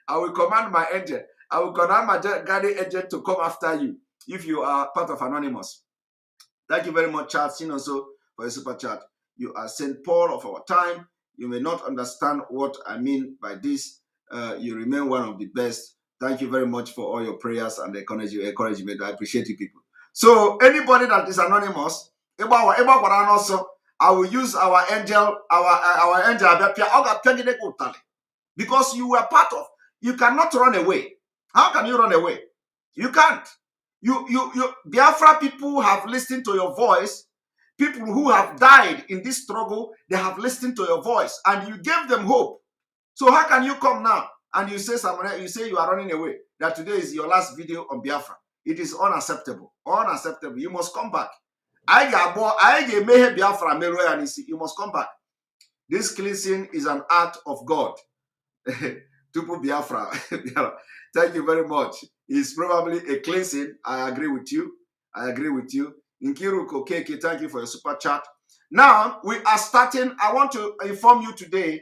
I will command my angel. I will command my guardian angel to come after you if you are part of Anonymous. Thank you very much, Charles Sinoso, for your super chat. You are St. Paul of our time. You may not understand what I mean by this. You remain one of the best. Thank you very much for all your prayers and encouragement. I appreciate you people. So anybody that is anonymous, I will use our angel, because you were part of. You cannot run away. How can you run away? You can't. You Biafra people have listened to your voice. People who have died in this struggle, they have listened to your voice, and you gave them hope. So how can you come now and you say you are running away, that today is your last video on Biafra? It is unacceptable. Unacceptable. You must come back. You must come back. This cleansing is an act of God. Tupu Biafra. Thank you very much. It's probably a cleansing. I agree with you. Nkiru Kokeke, thank you for your super chat. Now, we are starting. I want to inform you today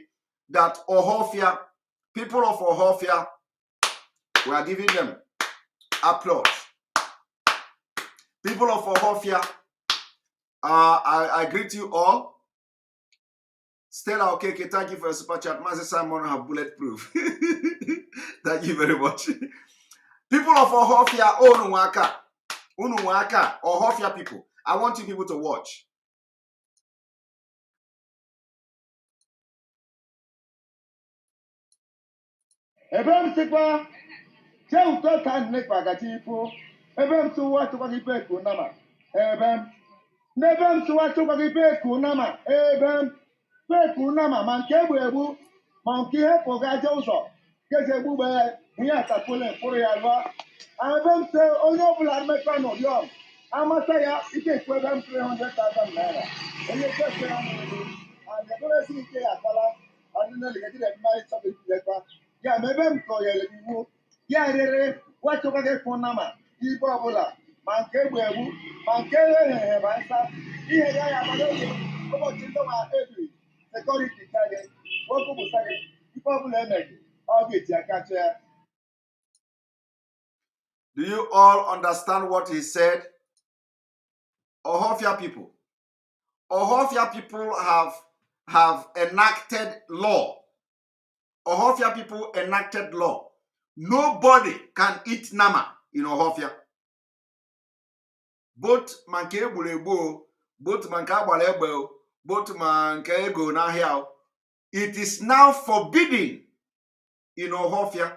that Ohofia, people of Ohofia, we are giving them applause. People of Ohofia, I greet you all. Stella Okeke, thank you for your super chat. Master Simon have bulletproof. Thank you very much. People of Ohofia, Unuwaka, Ohofia people, I want you people to watch. Ebem sikwa che uto kan ne kwagati ipo ebem suwa to kwagi pe ku nama ebem nebem suwa to kwagi pe ku nama ebem pe ku nama man ke bu man ki he ko ga je uso ke se bu be ni ata pole pore ya lo ebem se onyo bula me pa no yo amasa ya ike ku ebem 300,000 naira eye ke se and the police ike akala adina le ke de mai so be kwa ya mebe mko yele iwu ya rere wacho kage fonama ibo ọbụla ma nke egbu ma nke ehehe ma nsa ihe ya ma n'oge ụbọchị ndị ma ebi sekuriti kage nwoke bụ sage ife ọbụla emeghị ọ ga-eji aka chọ ya. Do you all understand what he said? Ohofia people have enacted law. Ohofia people enacted law. Nobody can eat nama in Ohofia. Both manke bulebo, both manka balebo, both manke go na here. it is now forbidden in Ohofia.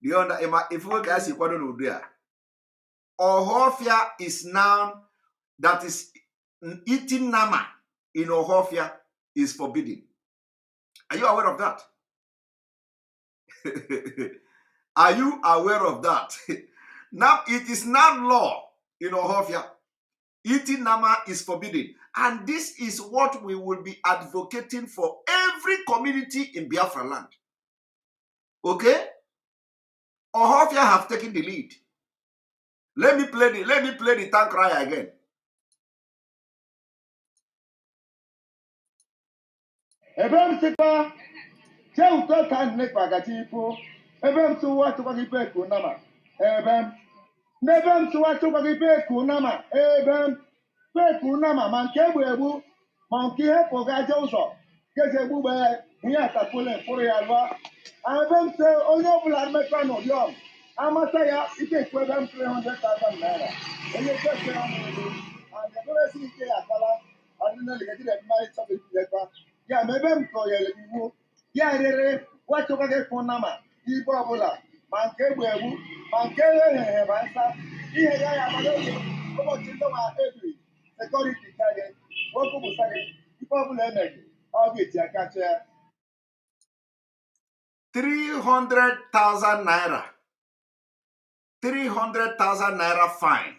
If we can see what do there, Ohofia is now, that is eating nama in Ohofia is forbidden. Are you aware of that? Are you aware of that? Now it is now law in Ohofia. Eating nama is forbidden. And this is what we will be advocating for every community in Biafra land. Okay? Ohofia have taken the lead. Let me play the tank cry again. Ebem sikwa che uto tan ne pagati ipo. Ebem suwa to kwagipe kunama. Ebem nebem suwa to kwagipe kunama. Ebem pe kunama man kebu ebu man ki he pogaje uso. Keje bu be ni atakule furu ya lwa. Ebem se onyo bula mekwa no yom. Amasa ya ike kwebem 300,000 naira. Enye kese na mwebu. And the best is akala. And then the get my something to ya mebe mko ya lebiwo ya rere wacho kage fonama ibo abula manke egbu manke he bansa ihe ya bado obo tindo ma edri security kage woko busage ibo abula emege o ge ti akache 300,000 naira. 300,000 naira fine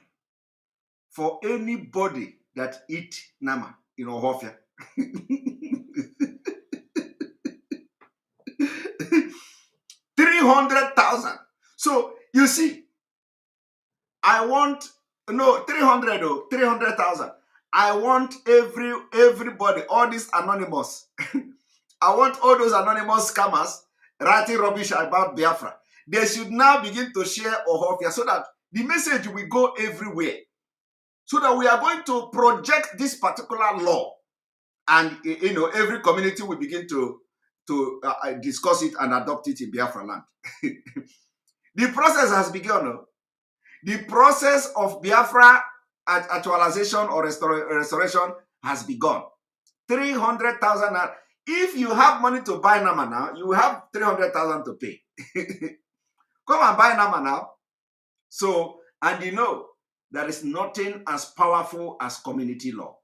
for anybody that eat nama in Ohofia. 300,000. So you see, I want 300,000. I want everybody, all these anonymous. I want all those anonymous scammers writing rubbish about Biafra. They should now begin to share Ohofia so that the message will go everywhere. So that we are going to project this particular law, and every community will begin to discuss it and adopt it in Biafra land. The process has begun. The process of Biafra actualization or restoration has begun. 300,000. If you have money to buy Nama now, you have 300,000 to pay. Come and buy Nama now. So, and there is nothing as powerful as community law.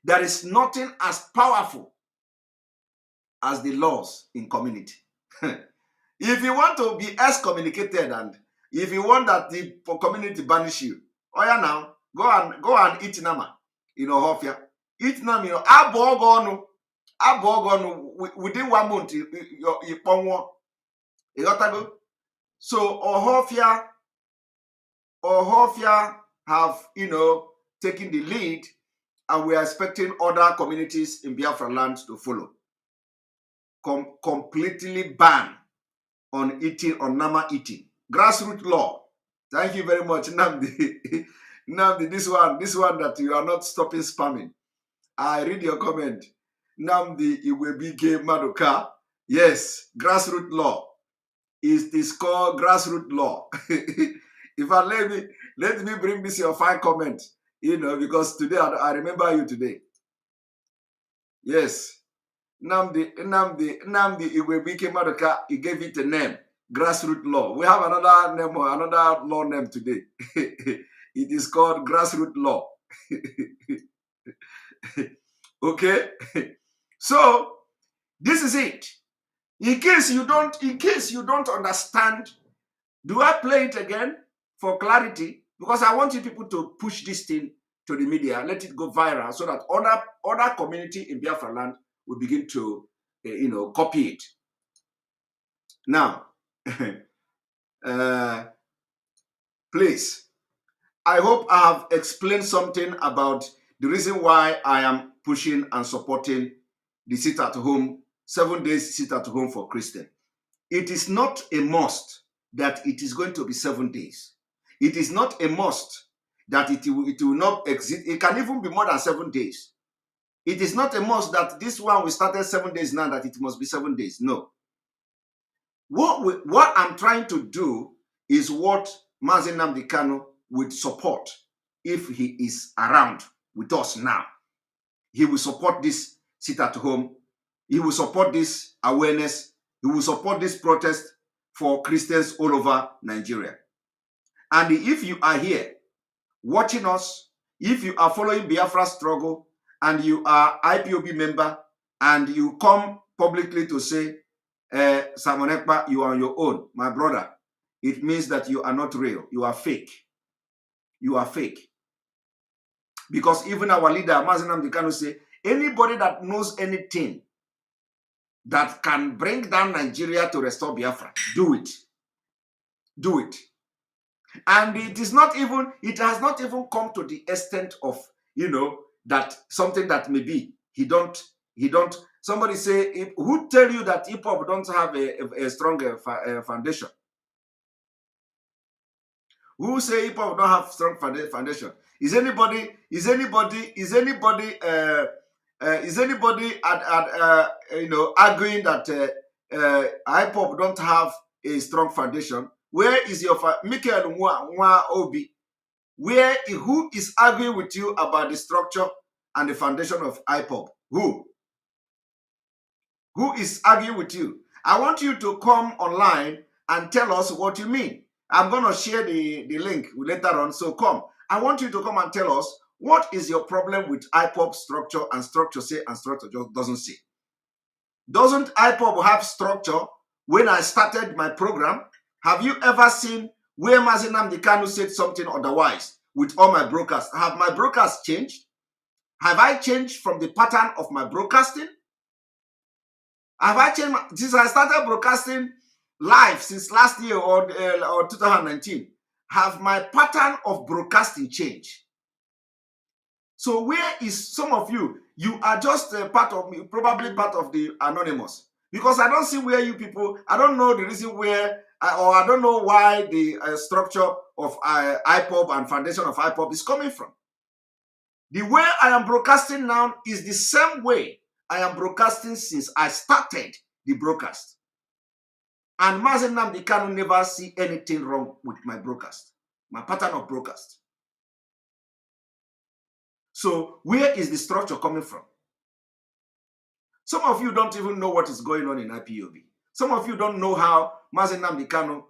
There is nothing as powerful as the laws in community. If you want to be excommunicated and if you want that the community banish you, oh yeah, now go and eat nama in Ohofia. Eat nama, abogonu within 1 month. So Ohofia have taken the lead, and we are expecting other communities in Biafra land to follow. Completely ban on nama eating. Grassroots law. Thank you very much, Nnamdi. Nnamdi, this one that you are not stopping spamming. I read your comment. Nnamdi Iwebike Maduka. Yes, grassroots law. It is called grassroots law. If I let me bring this your fine comment, because today I remember you today. Yes. Nnamdi Iwebike Maduka, he gave it a name, grassroots law. We have another name, another law name today. It is called grassroots law. Okay? So this is it. In case you don't understand, do I play it again for clarity? Because I want you people to push this thing to the media, let it go viral so that other community in Biafra land will begin to, copy it. Now, please, I hope I have explained something about the reason why I am pushing and supporting the sit-at-home, 7 days sit-at-home for Christian. It is not a must that it is going to be 7 days. It is not a must that it will not exist. It can even be more than 7 days. It is not a must that this one we started 7 days now, that it must be 7 days. No. What I'm trying to do is what nnamdi Kanu would support if he is around with us now. he will support this sit at home. He will support this awareness. He will support this protest for Christians all over Nigeria. And if you are here watching us, if you are following Biafra struggle and you are IPOB member and you come publicly to say, Simon Ekpa, you are on your own, my brother, it means that you are not real. You are fake. You are fake. Because even our leader, nnamdi Kanu, say, anybody that knows anything that can bring down Nigeria to restore Biafra, do it. Do it. And it is not even, it has not even come to the extent of, that something that maybe he don't, somebody say, who tell you that IPOB don't have a stronger foundation? Who say IPOB don't have strong foundation? Is anybody arguing that IPOB don't have a strong foundation? Where is your Michael Nwa Obi? Who is arguing with you about the structure and the foundation of IPOB? Who is arguing with you? I want you to come online and tell us what you mean. I'm going to share the link later on, so come. I want you to come and tell us what is your problem with IPOB structure, and structure say and structure just doesn't say. Doesn't IPOB have structure? When I started my program, have you ever seen where nnamdi Kanu said something otherwise with all my broadcasts? Have my broadcasts changed? Have I changed from the pattern of my broadcasting? Have I changed since I started broadcasting live since last year or 2019? Have my pattern of broadcasting changed? So where is some of you? You are just part of me, probably part of the anonymous, because I don't see where you people. I don't know the reason where, or I don't know why the structure of IPOB and foundation of IPOB is coming from. The way I am broadcasting now is the same way I am broadcasting since I started the broadcast. And nnamdi Kanu never see anything wrong with my broadcast, my pattern of broadcast. So where is the structure coming from? Some of you don't even know what is going on in IPOB. Some of you don't know how nnamdi Kanu,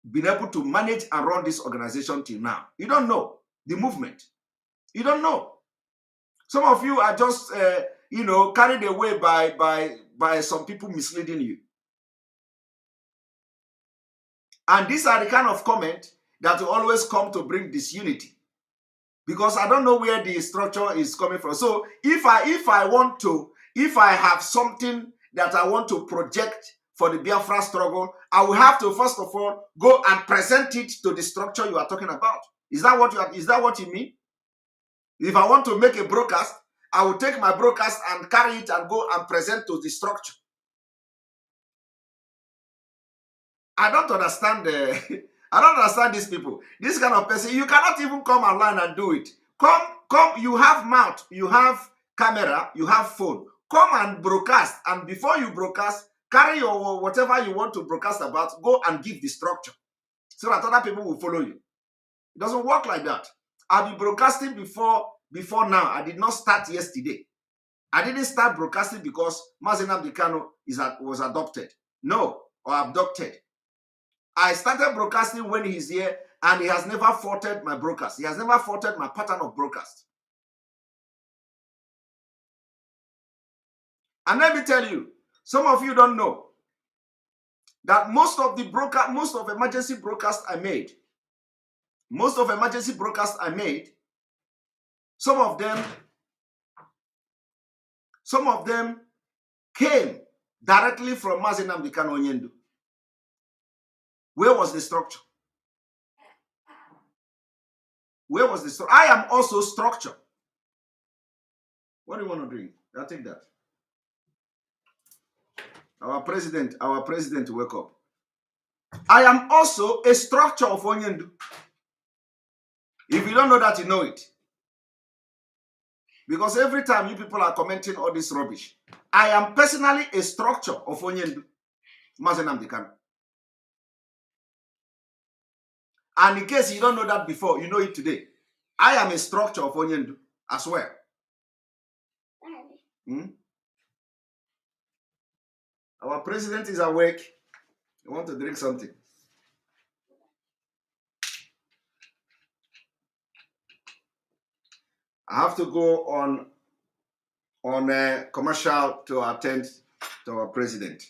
been able to manage and run this organization till now. You don't know the movement. You don't know. Some of you are just, carried away by some people misleading you. And these are the kind of comment that will always come to bring disunity. Because I don't know where the structure is coming from. So if I have something that I want to project for the Biafra struggle, I will have to first of all go and present it to the structure you are talking about. Is that what you mean? If I want to make a broadcast, I will take my broadcast and carry it and go and present to the structure. I don't understand I don't understand these people. This kind of person, you cannot even come online and do it. Come, you have mouth, you have camera, you have phone. Come and broadcast, and before you broadcast, carry your whatever you want to broadcast about, go and give the structure so that other people will follow you. It doesn't work like that. I've been broadcasting before now. I did not start yesterday. I didn't start broadcasting because nnamdi Kanu was adopted. No, or abducted. I started broadcasting when he's here, and he has never faulted my broadcast. He has never faulted my pattern of broadcast. And let me tell you, some of you don't know that most of emergency broadcasts I made, some of them came directly from nnamdi Kanu Onyendu. Where was the structure? Where was the structure? I am also structure. What do you want to drink? I'll take that. Our president, wake up. I am also a structure of Onyendu. If you don't know that, you know it. Because every time you people are commenting all this rubbish, I am personally a structure of Onyendu, nnamdi Kanu. And in case you don't know that before, you know it today. I am a structure of Onyendu as well. Hmm? Our president is awake. You want to drink something? I have to go on a commercial to attend to our president.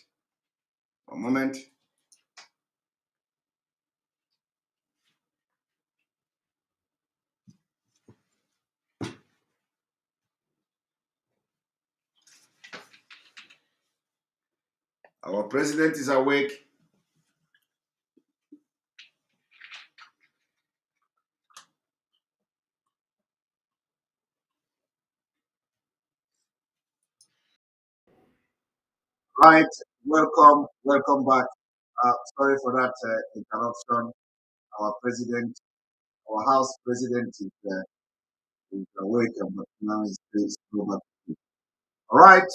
A moment. Our president is awake. Right. Welcome back. Sorry for that interruption. Our president, our house president is awake, but now he's go back. All right.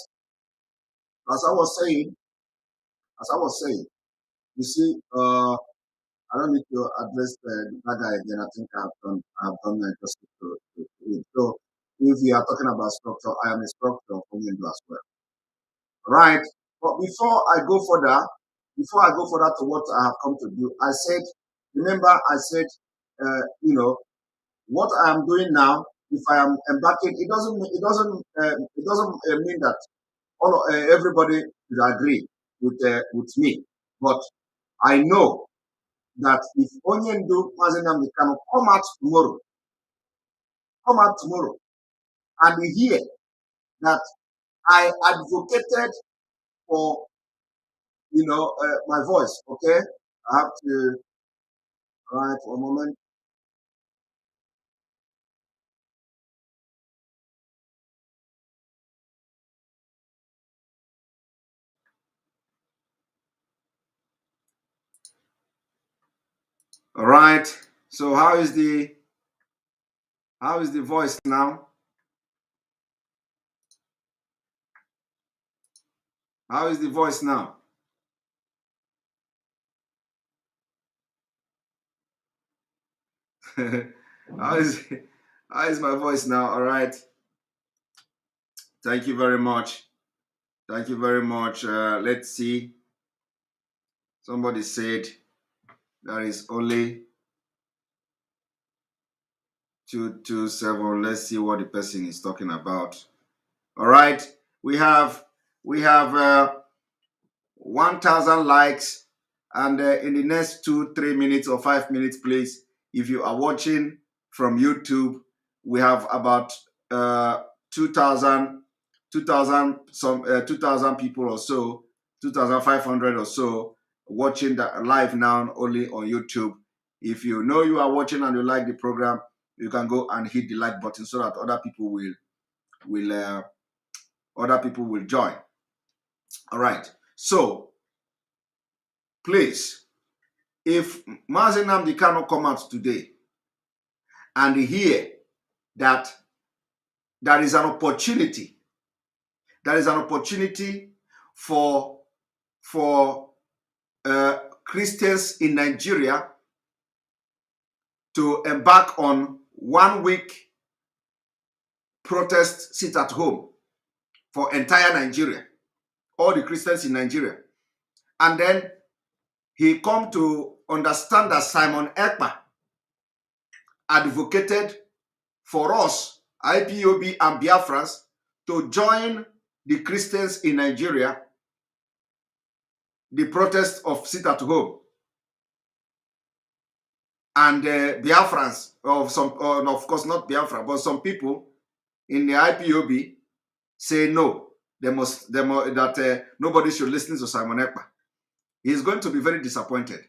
As I was saying, you see, I don't need to address that guy again. I think I've done my justice to it. So if we are talking about structure, I am a structure for me as well. Right. But before I go further to what I have come to do, I said, remember, I said, what I am doing now. If I am embarking, it doesn't mean that everybody will agree with me. But I know that if Onyendu Mazenam can come out tomorrow, and hear that I advocated for my voice. Okay, I have to write for a moment. All right. So how is the voice now? How is the voice now? how is how is my voice now? All right. Thank you very much. Thank you very much. Let's see. Somebody said there is only 227. Let's see what the person is talking about. All right. We have 1,000 likes, and in the next 2-3 minutes or 5 minutes, please, if you are watching from YouTube, we have about 2,000 people or so, 2,500 or so watching that live now only on YouTube. If you know you are watching and you like the program, you can go and hit the like button so that other people will join. All right. So please, if Mazi Nnamdi cannot come out today and hear that there is an opportunity for Christians in Nigeria to embark on 1 week protest sit at home for entire Nigeria, all the Christians in Nigeria, and then he come to understand that Simon Ekpa advocated for us, IPOB and Biafrans, to join the Christians in Nigeria, the protest of sit at home, and Biafrans, of course not Biafra, but some people in the IPOB say no, that nobody should listen to Simon Ekpa. He's going to be very disappointed.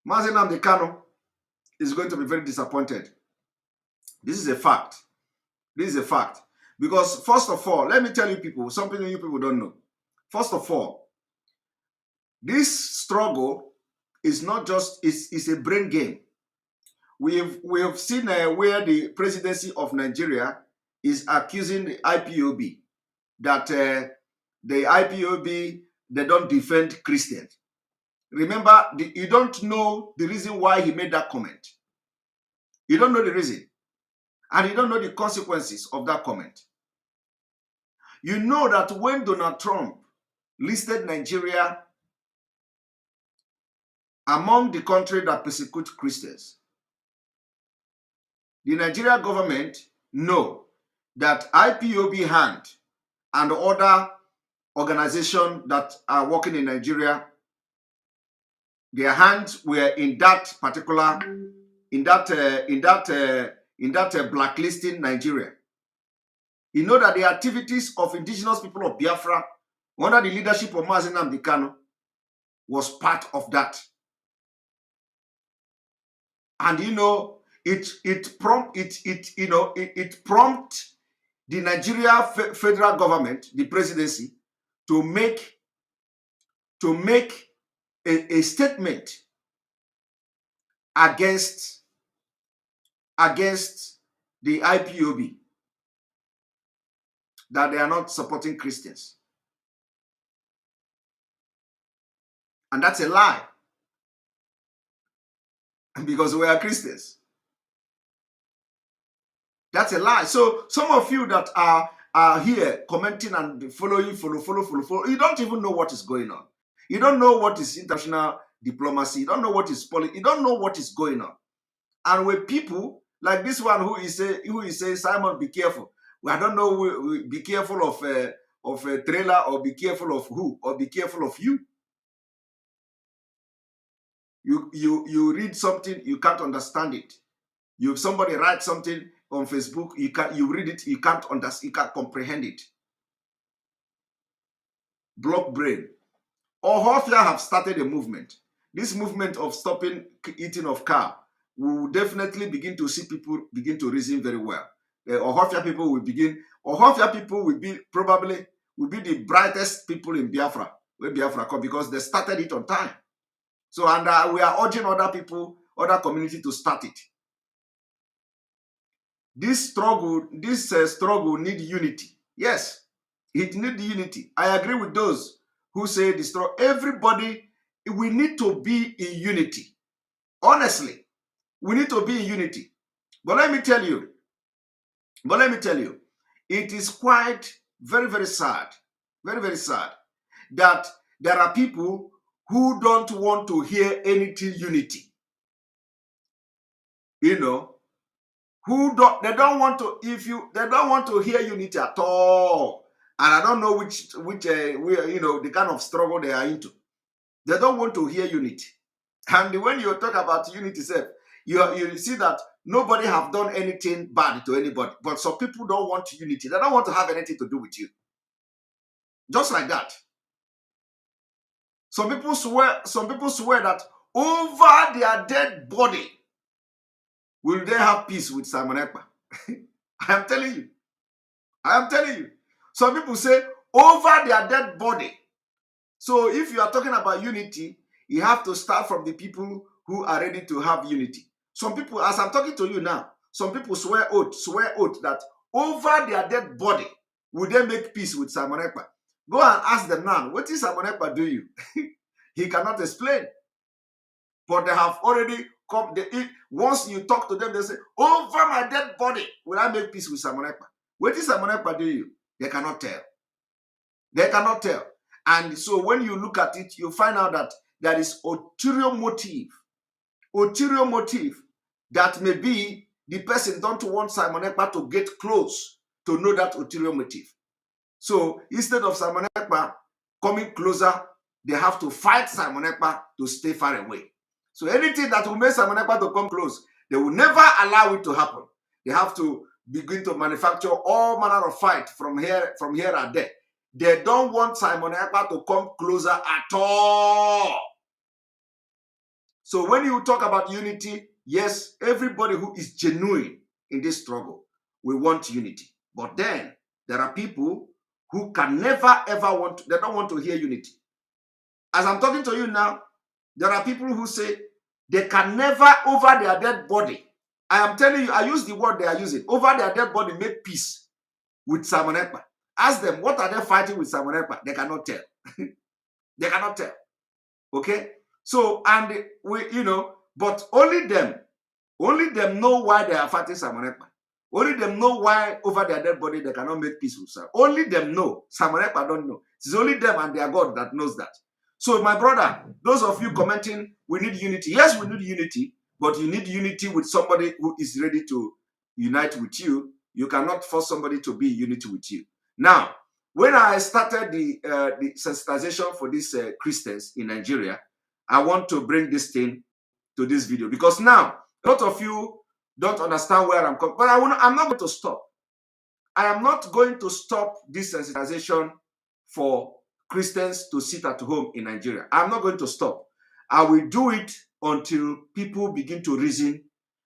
Mazi Nnamdi Kanu is going to be very disappointed. This is a fact. This is a fact. Because first of all, let me tell you people, something you people don't know. First of all, this struggle is not just, it's a brain game. We have seen where the presidency of Nigeria is accusing the IPOB that the IPOB, they don't defend Christians. Remember, you don't know the reason why he made that comment. You don't know the reason. And you don't know the consequences of that comment. You know that when Donald Trump listed Nigeria among the countries that persecute Christians, the Nigerian government know that IPOB hand and other organizations that are working in Nigeria, their hands were in that particular, blacklisting Nigeria. You know that the activities of indigenous people of Biafra under the leadership of nnamdi Kanu was part of that. And you know, it prompted the Nigeria federal government, the presidency, to make a statement against the IPOB, that they are not supporting Christians. And that's a lie, because we are Christians. That's a lie. So some of you that are here commenting and following, follow, you don't even know what is going on. You don't know what is international diplomacy. You don't know what is politics. You don't know what is going on. And with people like this one who is saying, Simon, be careful. Well, I don't know, be careful of a trailer, or be careful of who, or be careful of you. You read something, you can't understand it. Somebody writes something on Facebook, you read it, you can't understand, you can't comprehend it. Block brain. Ohofia have started a movement. This movement of stopping eating of cow, we will definitely begin to see people begin to reason very well. The Ohofia people will begin. Ohofia people will be the brightest people in Biafra, where Biafra come, because they started it on time. So, and we are urging other people, other community to start it. This struggle need unity. Yes, it needs unity. I agree with those who say the struggle. Everybody, we need to be in unity. Honestly, we need to be in unity. But let me tell you, it is quite very, very sad, that there are people who don't want to hear anything unity. You know, they don't want to hear unity at all. And I don't know which the kind of struggle they are into. They don't want to hear unity. And when you talk about unity, you see that nobody have done anything bad to anybody. But some people don't want unity. They don't want to have anything to do with you. Just like that. Some people swear that over their dead body will they have peace with Simon Ekpa. I am telling you. Some people say over their dead body. So if you are talking about unity, you have to start from the people who are ready to have unity. Some people, as I'm talking to you now, some people swear oath that over their dead body will they make peace with Simon Ekpa. Go and ask them now, what is Simon Ekpa do you? He cannot explain. But they have already come. Once you talk to them, they say, over my dead body will I make peace with Simon Ekpa. What is Simon Ekpa do you? They cannot tell. And so when you look at it, you find out that there is ulterior motive that maybe the person don't want Simon Ekpa to get close to know that ulterior motive. So instead of Simon Ekpa coming closer, they have to fight Simon Ekpa to stay far away. So anything that will make Simon Ekpa to come close, they will never allow it to happen. They have to begin to manufacture all manner of fight from here and there. They don't want Simon Ekpa to come closer at all. So when you talk about unity, yes, everybody who is genuine in this struggle will want unity. But then there are people who can never ever they don't want to hear unity. As I'm talking to you now, there are people who say they can never over their dead body. I am telling you, I use the word they are using. Over their dead body, make peace with Simon Ekpa. Ask them, what are they fighting with Simon Ekpa? They cannot tell. They cannot tell. Okay? So, and but only them Only them know why they are fighting Simon Ekpa. Only them know why over their dead body they cannot make peace with Simon. Only them know. Simon Ekpa don't know. It's only them and their God that knows that. So my brother, those of you commenting, we need unity. Yes, we need unity, but you need unity with somebody who is ready to unite with you. You cannot force somebody to be in unity with you. Now, when I started the sensitization for these Christians in Nigeria, I want to bring this thing to this video because now a lot of you don't understand where I'm coming, but I'm not going to stop. I am not going to stop this sensitization for Christians to sit at home in Nigeria. I'm not going to stop. I will do it until people begin to reason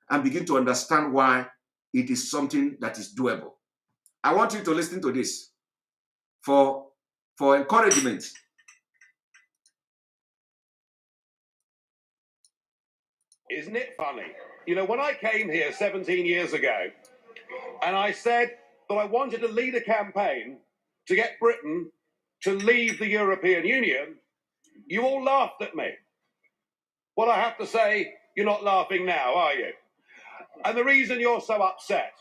and begin to understand why it is something that is doable. I want you to listen to this for encouragement. Isn't it funny? You know, when I came here 17 years ago and I said that I wanted to lead a campaign to get Britain to leave the European Union, you all laughed at me. Well, I have to say, you're not laughing now, are you? And the reason you're so upset,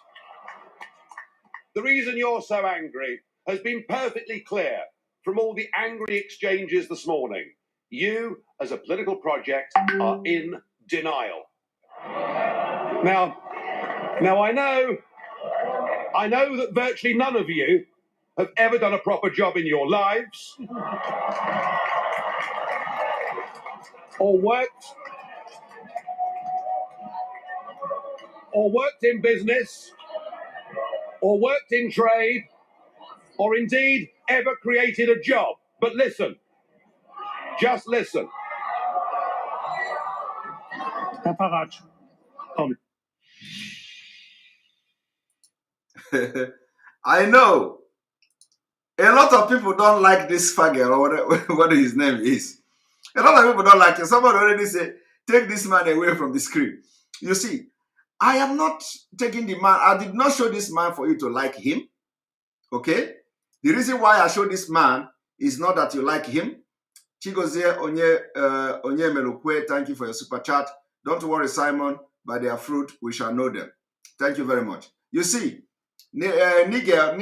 the reason you're so angry has been perfectly clear from all the angry exchanges this morning. You, as a political project, are in denial. Now I know that virtually none of you have ever done a proper job in your lives, or worked in business, or worked in trade, or indeed ever created a job. But listen, just listen. Herr Farage, komm. I know a lot of people don't like this faggot or whatever what his name is. A lot of people don't like it. Somebody already said, take this man away from the screen. You see, I am not taking the man. I did not show this man for you to like him. Okay? The reason why I show this man is not that you like him. Chigozie Onye Melukwe, thank you for your super chat. Don't worry, Simon, by their fruit we shall know them. Thank you very much. You see, Nigel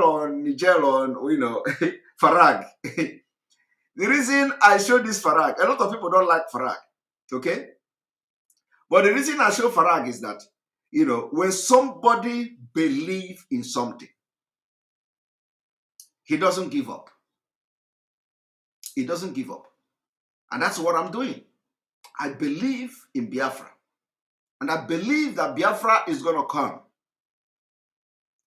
or you know, Farag. The reason I show this Farag, a lot of people don't like Farag, okay? But the reason I show Farag is that, you know, when somebody believes in something, he doesn't give up. He doesn't give up. And that's what I'm doing. I believe in Biafra. And I believe that Biafra is going to come.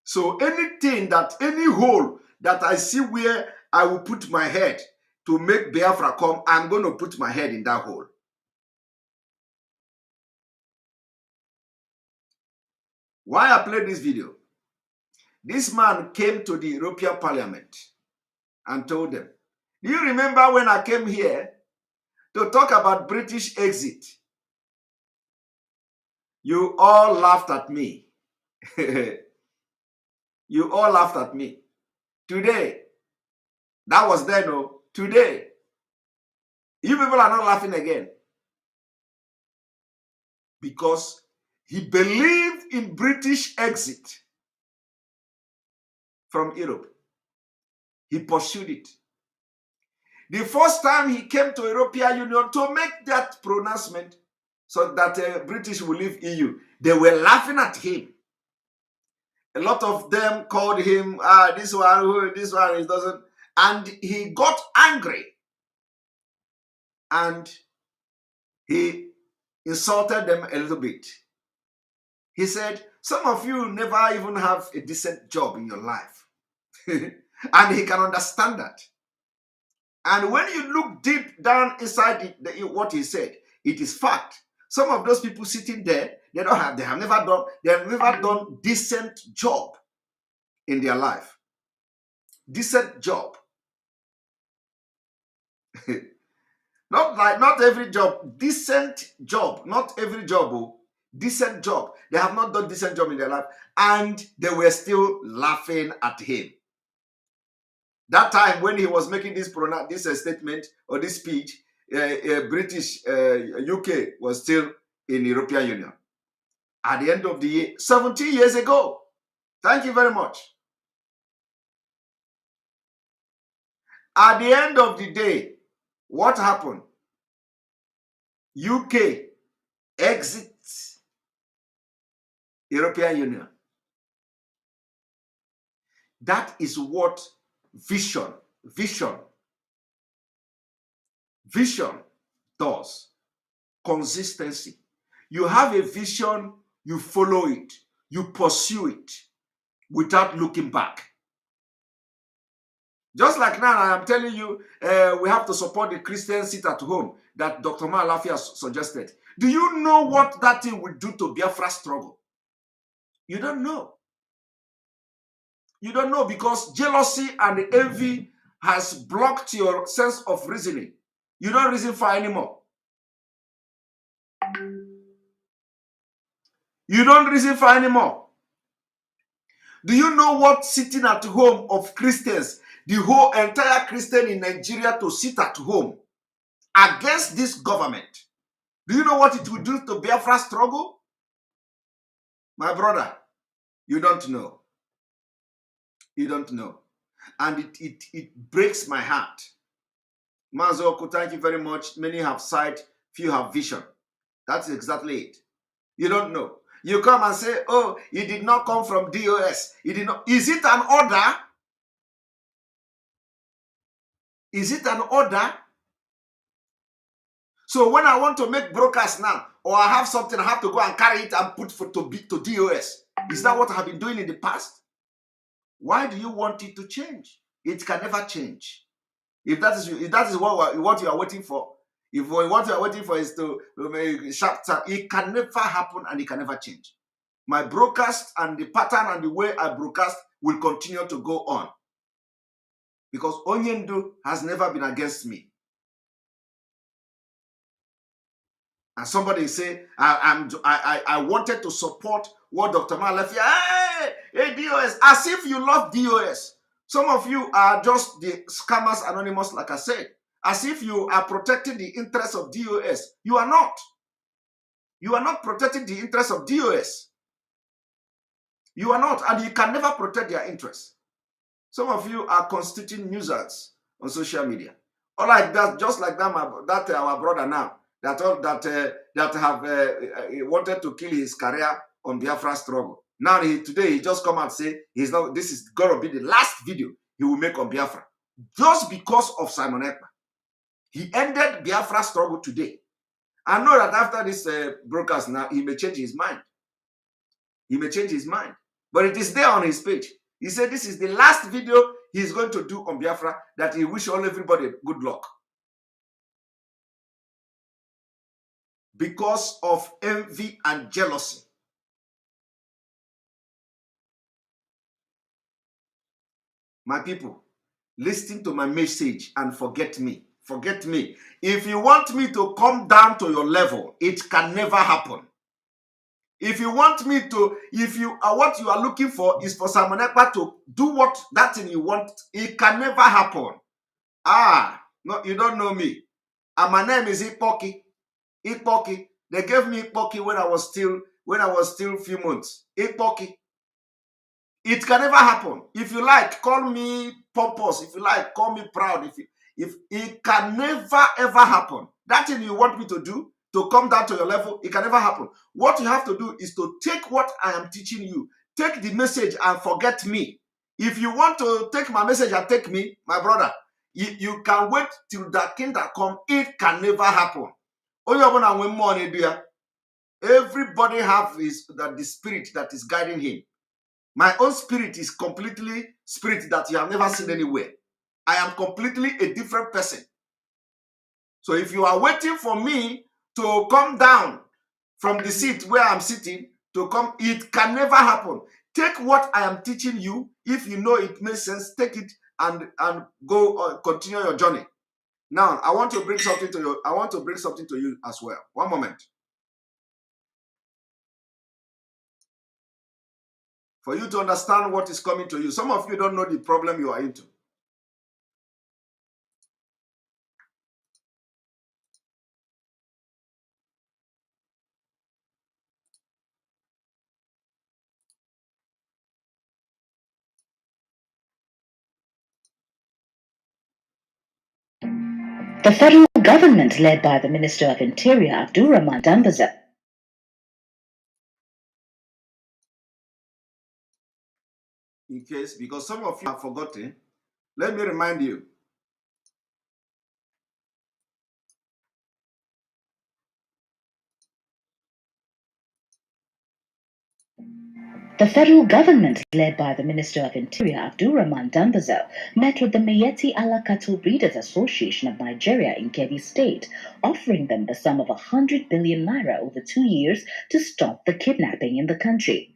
So anything that, any hole that I see where I will put my head to make Biafra come, I'm going to put my head in that hole. Why I played this video? This man came to the European Parliament and told them, do you remember when I came here to talk about British exit? You all laughed at me. You all laughed at me. Today, that was then, no. Today, you people are not laughing again. Because he believed in British exit from Europe. He pursued it. The first time he came to European Union to make that pronouncement so that British will leave EU, they were laughing at him. A lot of them called him, this one, he doesn't. And he got angry. And he insulted them a little bit. He said, some of you never even have a decent job in your life. And he can understand that. And when you look deep down inside what he said, it is fact. Some of those people sitting there, they have never done decent job in their life. Decent job. Not every job, decent job. Not every job, oh, decent job. They have not done decent job in their life. And they were still laughing at him. That time when he was making this statement or this speech, British UK was still in the European Union. at the end of the year, 17 years ago. Thank you very much. At the end of the day, what happened? UK exits European Union. That is what vision does. Consistency. You have a vision, you follow it, you pursue it without looking back. Just like now, I am telling you, we have to support the Christian sit at home that Dr. Malafia suggested. Do you know what that thing will do to Biafra struggle? You don't know. You don't know, because jealousy and envy has blocked your sense of reasoning. You don't reason for anymore. You don't reason for anymore. Do you know what sitting at home of Christians, the whole entire Christian in Nigeria to sit at home against this government? Do you know what it will do to Biafra struggle? My brother, you don't know. You don't know. And it breaks my heart. Mazoko, thank you very much. Many have sight, few have vision. That's exactly it. You don't know. You come and say, oh, it did not come from DOS. It did not. Is it an order? Is it an order? So when I want to make broadcast now, or I have something, I have to go and carry it and put to DOS. Is that what I have been doing in the past? Why do you want it to change? It can never change. If that is what you are waiting for, if what you are waiting for is to it can never happen and it can never change. My broadcast and the pattern and the way I broadcast will continue to go on, because Onyendu has never been against me. And somebody say, I wanted to support what Dr. Malafia, hey, DOS, as if you love DOS. Some of you are just the scammers anonymous, like I said, as if you are protecting the interests of DOS. You are not. You are not protecting the interests of DOS. You are not, and you can never protect their interests. Some of you are constituting nuisance on social media. Or like that, just like that, our brother now, that have wanted to kill his career on Biafra struggle. Now today he just come and say he's not. This is gonna be the last video he will make on Biafra, just because of Simon Ekpa. He ended Biafra struggle today. I know that after this broadcast now, he may change his mind. He may change his mind, but it is there on his page. He said this is the last video he's going to do on Biafra, that he wish all everybody good luck. Because of envy and jealousy. My people, listen to my message and forget me. Forget me. If you want me to come down to your level, it can never happen. If you want me to, what you are looking for is for Simon Ekpa to do that thing you want, it can never happen. No, you don't know me. And my name is Ipoki. Ipoki. They gave me Ipoki when I was still few months. Ipoki. It can never happen. If you like, call me pompous. If you like, call me proud. If it can never ever happen. That thing you want me to do, to come down to your level, it can never happen. What you have to do is to take what I am teaching you, take the message and forget me. If you want to take my message and take me, my brother, you can wait till that kingdom come. It can never happen. Everybody have the spirit that is guiding him. My own spirit is completely spirit that you have never seen anywhere. I am completely a different person. So if you are waiting for me to come down from the seat where I'm sitting to come, it can never happen. Take what I am teaching you. If you know it makes sense, take it and go continue your journey. Now, I want to bring something to you. I want to bring something to you as well. One moment. For you to understand what is coming to you. Some of you don't know the problem you are into. The federal government, led by the Minister of Interior, Abdurrahman Dambaza, In case, because some of you have forgotten, let me remind you. The federal government, led by the Minister of Interior, Abdurrahman Dambaza, met with the Miyetti Allah Cattle Breeders Association of Nigeria in Kebbi State, offering them the sum of 100 billion naira over 2 years to stop the kidnapping in the country.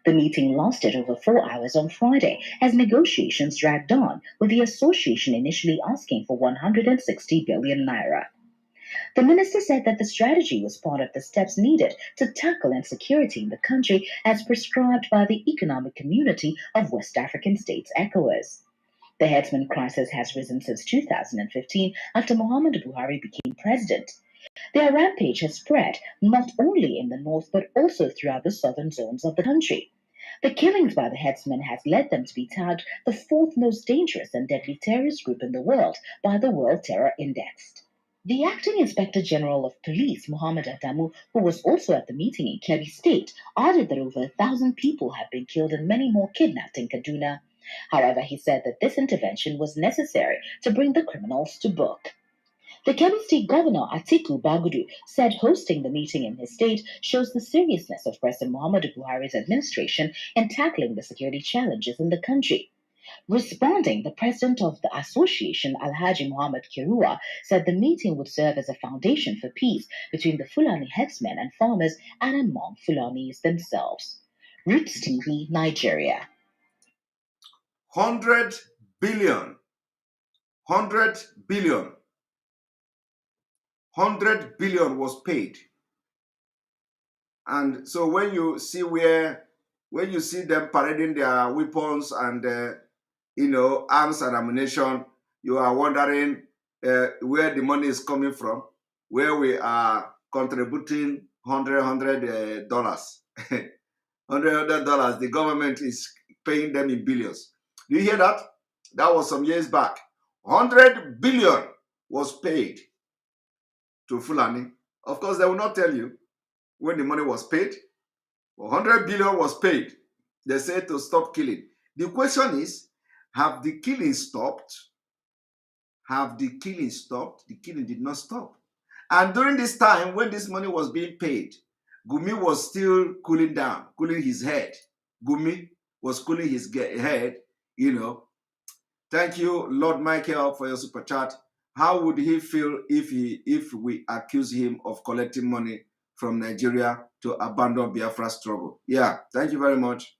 The meeting lasted over 4 hours on Friday as negotiations dragged on, with the association initially asking for 160 billion naira. The minister said that the strategy was part of the steps needed to tackle insecurity in the country as prescribed by the Economic Community of West African States, ECOWAS. The headsman crisis has risen since 2015 after Muhammadu Buhari became president. Their rampage has spread not only in the north but also throughout the southern zones of the country. The killings by the headsmen has led them to be tagged the fourth most dangerous and deadly terrorist group in the world by the World Terror Index. The acting Inspector General of Police, Muhammad Adamu, who was also at the meeting in Kebbi State, added that over 1,000 people have been killed and many more kidnapped in Kaduna. However, he said that this intervention was necessary to bring the criminals to book. The Kebbi State Governor Atiku Bagudu said hosting the meeting in his state shows the seriousness of President Muhammadu Buhari's administration in tackling the security challenges in the country. Responding, the president of the association, Alhaji Muhammad Kirua, said the meeting would serve as a foundation for peace between the Fulani headsmen and farmers and among Fulanis themselves. Roots TV, Nigeria. 100 billion, 100 billion, 100 billion was paid. And so when you see them parading their weapons and arms and ammunition, you are wondering where the money is coming from, where we are contributing $100 dollars. $100, the government is paying them in billions. Do you hear that? That was some years back. 100 billion was paid to Fulani. Of course, they will not tell you when the money was paid. 100 billion was paid. They said to stop killing. The question is, have the killing stopped? Have the killing stopped? The killing did not stop. And during this time, when this money was being paid, Gumi was still cooling down, cooling his head. Gumi was cooling his head, Thank you, Lord Michael, for your super chat. How would he feel if we accuse him of collecting money from Nigeria to abandon Biafra struggle? Yeah, thank you very much.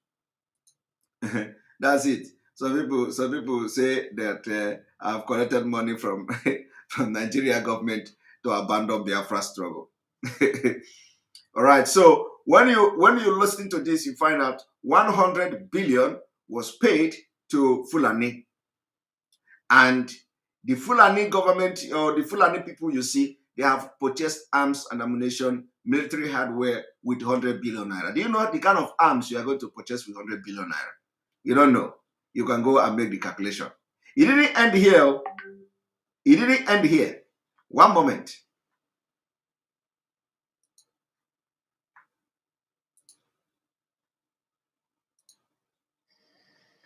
That's it. Some people say that I've collected money from from Nigeria government to abandon Biafra struggle. All right. So when you listen to this, you find out 100 billion was paid to Fulani, and the Fulani government or the Fulani people you see, they have purchased arms and ammunition, military hardware with 100 billion naira. Do you know the kind of arms you are going to purchase with 100 billion naira? You don't know. You can go and make the calculation. It didn't end here. It didn't end here. One moment.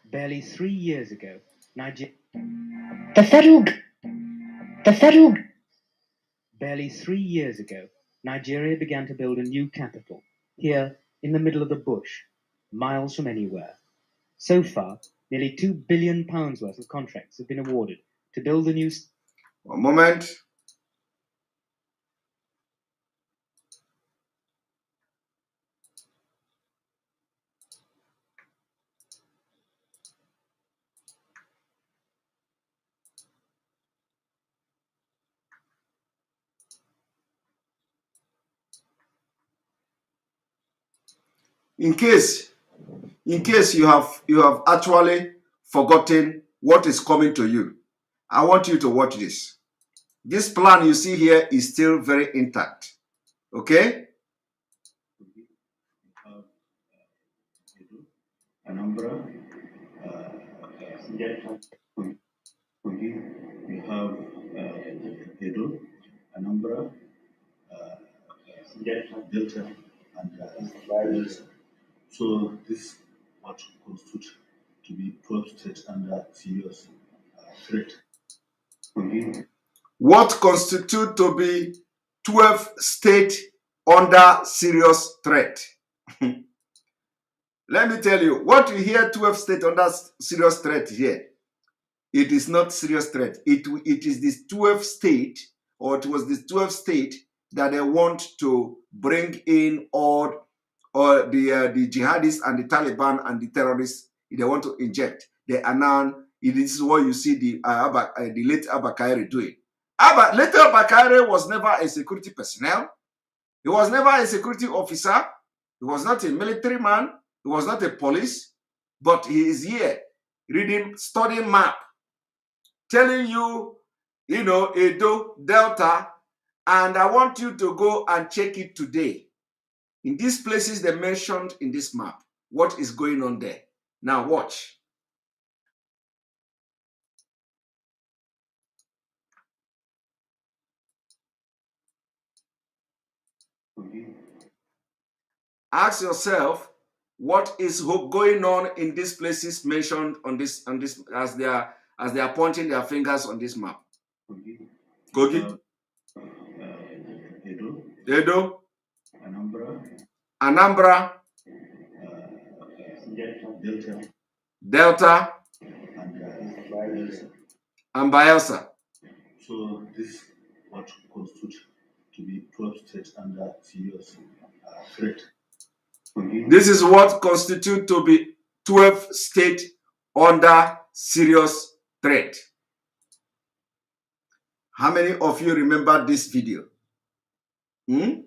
Barely 3 years ago, Nigeria. Barely 3 years ago, Nigeria began to build a new capital, here in the middle of the bush, miles from anywhere. So far, nearly £2 billion worth of contracts have been awarded to build the new... One moment. In case you have actually forgotten what is coming to you, I want you to watch this. This plan you see here is still very intact. Okay? Anambra, you have Delta, and Biafra. So this what constitutes to be 12 states under serious threat. What constitute to be 12 states under serious threat? Let me tell you, what you hear 12 states under serious threat here, it is not serious threat. It is this 12 state, or it was this 12 state that they want to bring in or the jihadists and the Taliban and the terrorists. They want to inject. They announce. This is what you see the late Abba Kairi doing. Later Abba Kairi was never a security personnel. He was never a security officer. He was not a military man. He was not a police. But he is here reading, studying map, telling you, Edo, Delta, and I want you to go and check it today. In these places they mentioned in this map, what is going on there? Now watch. Ask yourself, what is going on in these places mentioned on this as they are pointing their fingers on this map? Kogi, Edo, Anambra, Delta, and Bayelsa. So this what constitutes to be 12 states under serious threat. This is what constitutes to be 12 states under serious threat. How many of you remember this video? You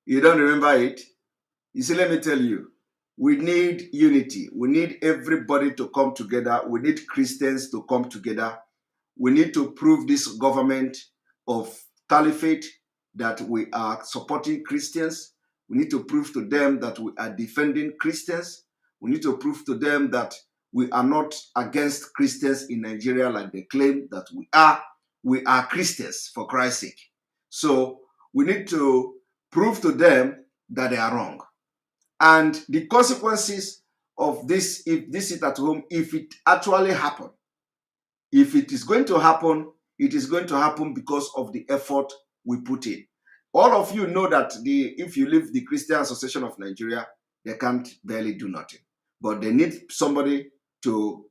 don't remember it? You see, let me tell you, we need unity. We need everybody to come together. We need Christians to come together. We need to prove this government of caliphate that we are supporting Christians. We need to prove to them that we are defending Christians. We need to prove to them that we are not against Christians in Nigeria like they claim that we are. We are Christians, for Christ's sake. So we need to prove to them that they are wrong. And the consequences of this, if this is at home, if it actually happens, if it is going to happen, it is going to happen because of the effort we put in. All of you know that if you leave the Christian Association of Nigeria, they can't barely do nothing. But they need somebody to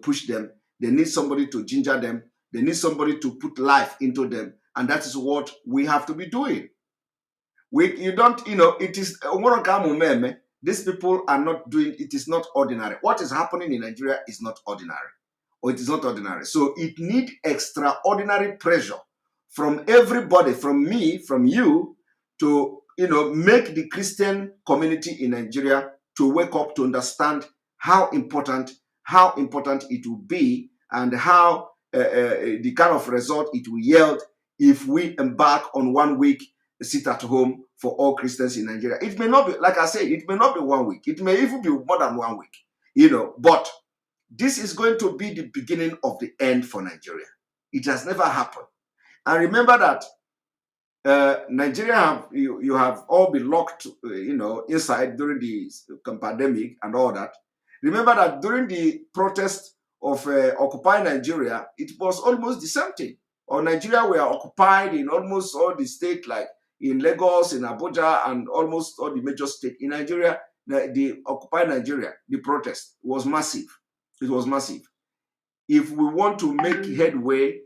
push them. They need somebody to ginger them. They need somebody to put life into them. And that is what we have to be doing. It is these people are not doing, it is not ordinary. What is happening in Nigeria is not ordinary, or it is not ordinary. So it needs extraordinary pressure from everybody, from me, from you, to make the Christian community in Nigeria to wake up to understand how important it will be, and how the kind of result it will yield if we embark on 1 week sit at home for all Christians in Nigeria. It may not be, like I said, it may not be 1 week. It may even be more than 1 week, but this is going to be the beginning of the end for Nigeria. It has never happened. And remember that Nigeria you have all been locked, inside during the pandemic and all that. Remember that during the protest of Occupy Nigeria, it was almost the same thing. Or Nigeria were occupied in almost all the states, like in Lagos, in Abuja, and almost all the major states in Nigeria. The Occupy Nigeria, the protest was massive. It was massive. If we want to make headway,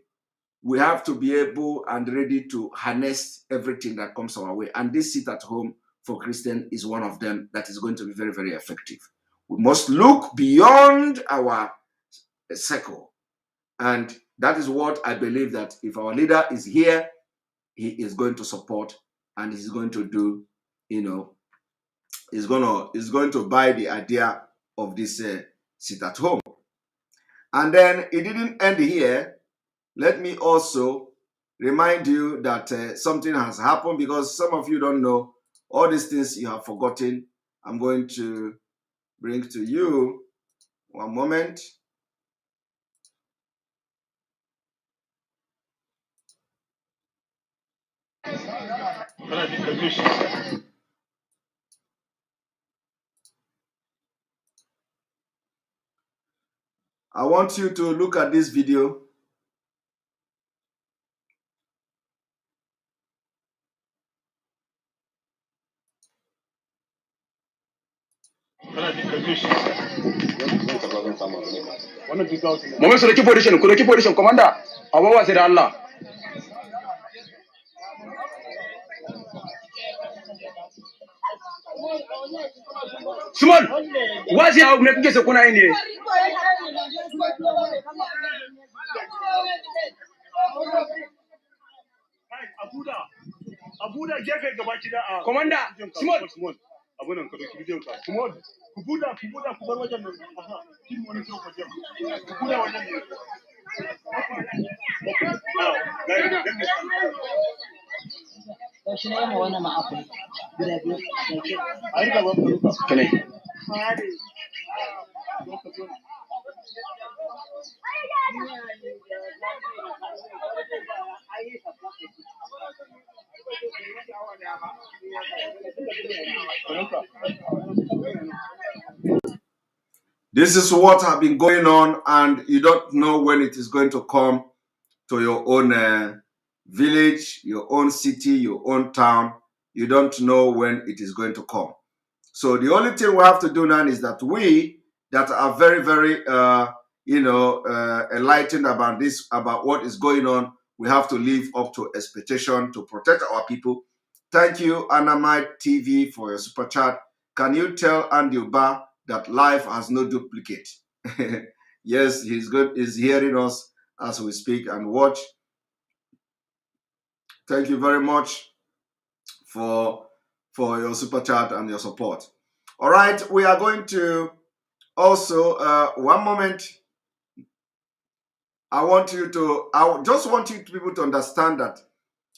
we have to be able and ready to harness everything that comes our way. And this sit at home for Christian is one of them that is going to be very, very effective. We must look beyond our circle. And that is what I believe, that if our leader is here, he is going to support, and he's going to do, he's going to buy the idea of this sit at home. And then it didn't end here. Let me also remind you that something has happened, because some of you don't know all these things you have forgotten. I'm going to bring to you one moment. I want you to look at this video. Moment sur l'équipe audition, commanda. Awa wa c'est Allah. Simon, wazi au mnakigesa kuna ini. Abuda gefe gabaci da a Komanda, Simon abunan ka doki bidiyon ka Simon ku buda ku bar wajen nan aha kin wani so ku je ku buda wajen ne shi ne mu wannan ma akwai guda biyu ai ga ba ku Kene. This is what have been going on, and you don't know when it is going to come to your own village, your own city, your own town. You don't know when it is going to come. So the only thing we have to do now is that we that are very, very, enlightened about this, about what is going on, we have to live up to expectation to protect our people. Thank you, nnamdi TV, for your super chat. Can you tell Andy Uba that life has no duplicate? Yes, he's good. He's hearing us as we speak and watch. Thank you very much for your super chat and your support. All right, we are going to also one moment. I just want you people to understand that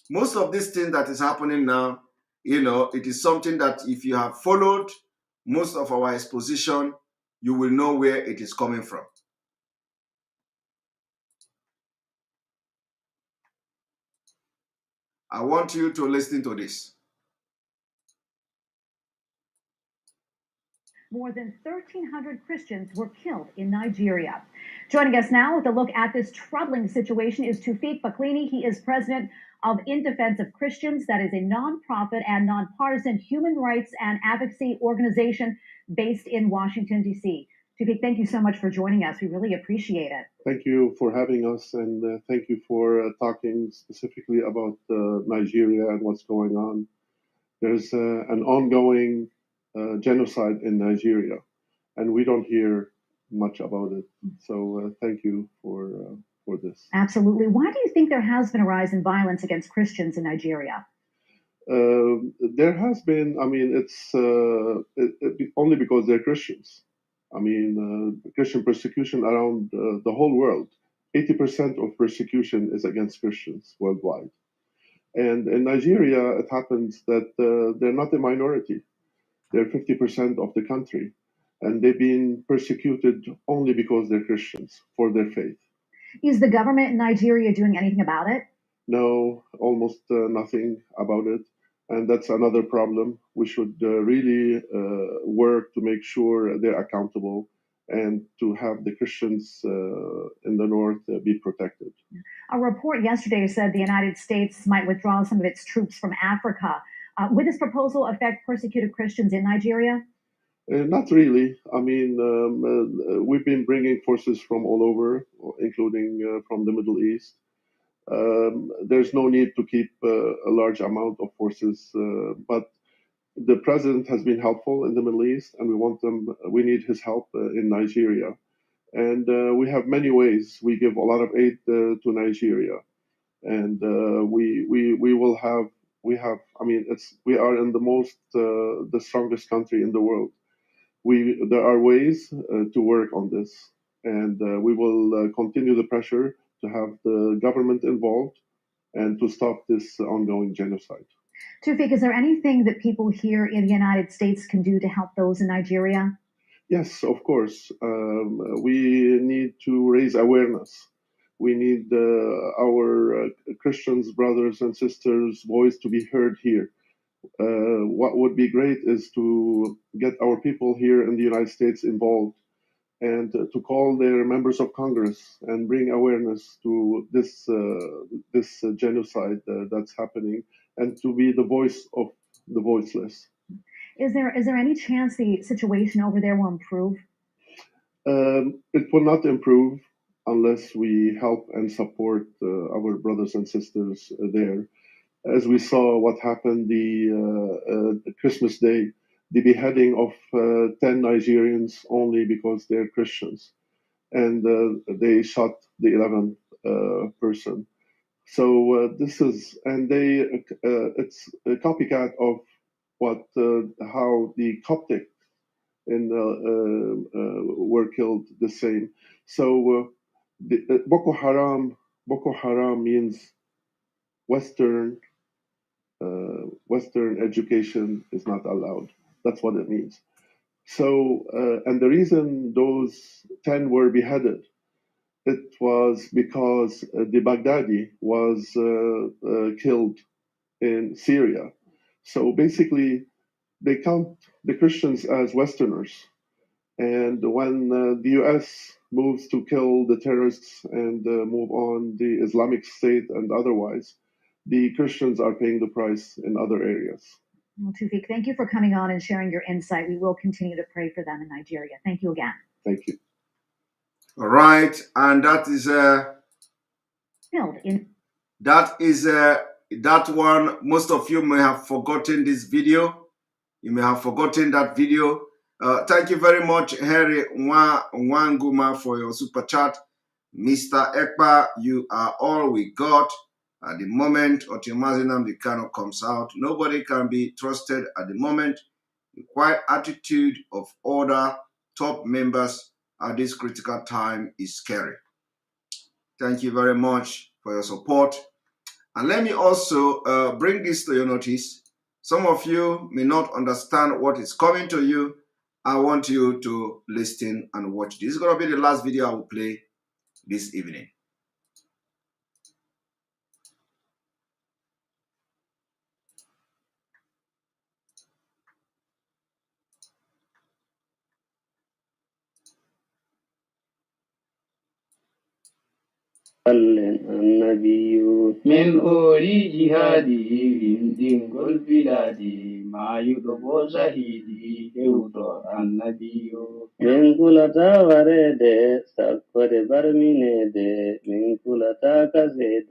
most of this thing that is happening now, it is something that if you have followed most of our exposition, you will know where it is coming from. I want you to listen to this. More than 1,300 Christians were killed in Nigeria. Joining us now with a look at this troubling situation is Tufik Baklini. He is president of In Defense of Christians. That is a nonprofit and nonpartisan human rights and advocacy organization based in Washington, D.C. Tufik, thank you so much for joining us. We really appreciate it. Thank you for having us, and thank you for talking specifically about Nigeria and what's going on. There's an ongoing genocide in Nigeria, and we don't hear much about it. So thank you for this. Absolutely. Why do you think there has been a rise in violence against Christians in Nigeria? There has been. I mean, it's only because they're Christians. I mean, Christian persecution around the whole world. 80% of persecution is against Christians worldwide. And in Nigeria, it happens that they're not a minority. They're 50% of the country. And they've been persecuted only because they're Christians for their faith. Is the government in Nigeria doing anything about it? No, almost nothing about it. And that's another problem. We should really work to make sure they're accountable and to have the Christians in the north be protected. A report yesterday said the United States might withdraw some of its troops from Africa. Would this proposal affect persecuted Christians in Nigeria? Not really. I mean, we've been bringing forces from all over, including from the Middle East. There's no need to keep a large amount of forces, but the president has been helpful in the Middle East, and we need his help in Nigeria. And we have many ways. We give a lot of aid to Nigeria, and we are in the strongest country in the world. There are ways to work on this, and we will continue the pressure to have the government involved and to stop this ongoing genocide. Tufik, is there anything that people here in the United States can do to help those in Nigeria? Yes, of course. We need to raise awareness. We need our Christians, brothers and sisters' voice to be heard here. what would be great is to get our people here in the United States involved and to call their members of Congress and bring awareness to this genocide that's happening, and to be the voice of the voiceless. Is there any chance the situation over there will improve? It will not improve unless we help and support our brothers and sisters there. As we saw what happened the Christmas Day, the beheading of 10 Nigerians only because they're Christians, and they shot the 11th person. So this is, and it's a copycat of how the Coptic were killed the same. So Boko Haram means Western education is not allowed. That's what it means. So, and the reason those 10 were beheaded, it was because the Baghdadi was killed in Syria. So basically, they count the Christians as Westerners. And when the US moves to kill the terrorists and move on the Islamic State and otherwise, the Christians are paying the price in other areas. Well, Tufik, thank you for coming on and sharing your insight. We will continue to pray for them in Nigeria. Thank you again. Thank you. All right, and that is that one. Most of you may have forgotten this video. You may have forgotten that video. Thank you very much, Harry Nwanguma, for your super chat. Mr. Ekpa, you are all we got. At the moment nnamdi Kanu comes out, nobody can be trusted at the moment. The quiet attitude of other top members at this critical time is scary. Thank you very much for your support. And let me also bring this to your notice. Some of you may not understand what is coming to you. I want you to listen and watch. This is going to be the last video I will play this evening. النبي من أولي جهاده دين البلاد ما يدبو زهيدي يوضع النبي من كل تاورد سكر برمينيد من كل تاكزيد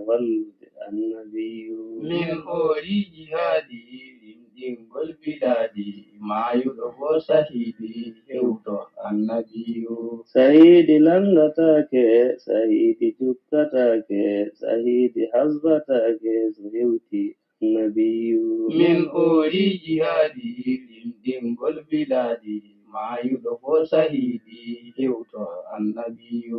والد النبي من أولي جهاده دين البلاد ما يدبو زهيدي يوضع النبي سيد لنتاك سيد جكتاك سيد حزبتاك زهوتي النبي من أولي جهادي لندن البلاد ما يدفو سهيدي يوتو النبي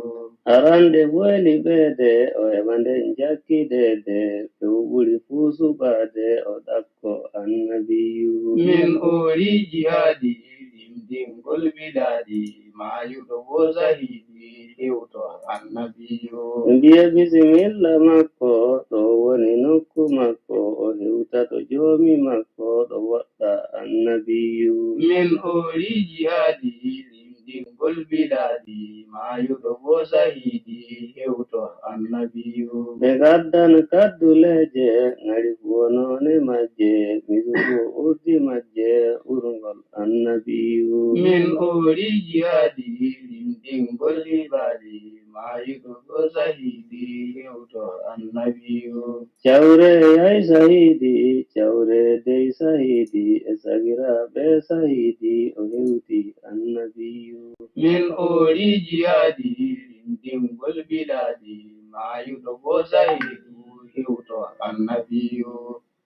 أراند بولي بيدي ويبند جاكي ديدي فوبولي فوسو بادي ودكو النبي من أولي جهادي لندن البلاد ما يدفو سهيدي يوتو النبي ndiye bisimilla makko ɗo woni nokku makko o hewtato joomi makko ɗo woɗɗa annabiyu min ori jihaadi limdingol bilaadi maayuɗo bo sahiidi hewto annabiyu ɓe gaddan kadduleje ngari wonone majje misugo urdi majje urgol annabiyu min ori jihaadi limdingol bilaadi maayuɗo bo sahiidi hewto annabiyu cawre yay sahiidi cawre dey sahiidi e sagiraaɓe sahiidi o hewti annabiyu min oori jihaadi limdingol bilaadi maayuɗo bo sahiidi hewto annabiyu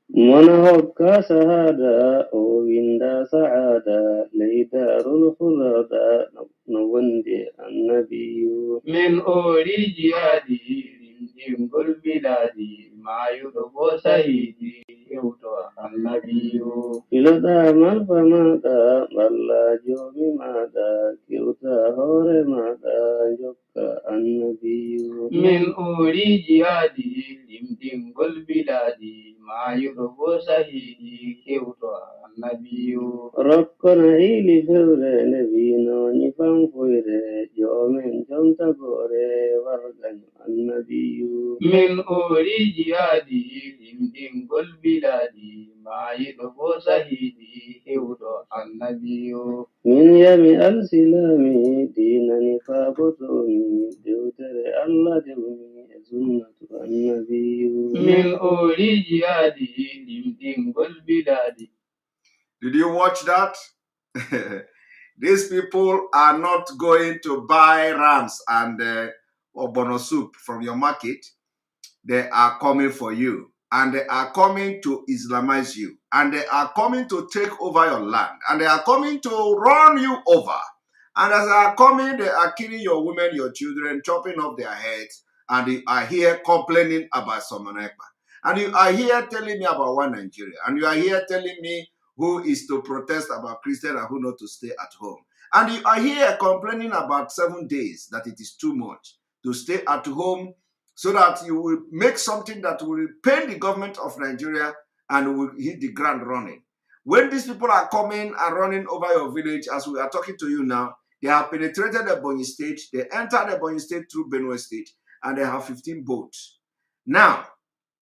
mona hokka sahada o winda saada leydarul hulada no wonde annabiyu min ori jihaadi limdingol bilaadi maayuɗo bo sahiidi hewto annabiyu iloɗa malfa maɗa balla joomi maɗa kewta hoore maɗa jokka annabiyu min ori jihaadi limdingol biladi mayugo sahidi kewto annabiyo rokkona hili fewre nebino nyifan foyre jomen jomta gore wargan annabiyo min ori jihadi limdingol biladi mayugo sahidi kewto annabiyo min yami alsilami dinani fabotomi dewtere allah dewmi e sunnatu annabiyu min ori jihadi limdingol biladi. Did you watch that? These people are not going to buy rams and obono soup from your market. They are coming for you. And they are coming to Islamize you. And they are coming to take over your land. And they are coming to run you over. And as they are coming, they are killing your women, your children, chopping off their heads. And you are here complaining about Somanekpa. And you are here telling me about one Nigeria. And you are here telling me who is to protest about Christian and who not to stay at home. And you are here complaining about 7 days, that it is too much to stay at home, so that you will make something that will pain the government of Nigeria and will hit the ground running. When these people are coming and running over your village, as we are talking to you now, they have penetrated the Ebonyi State, they entered the Ebonyi State through Benue State, and they have 15 boats. Now,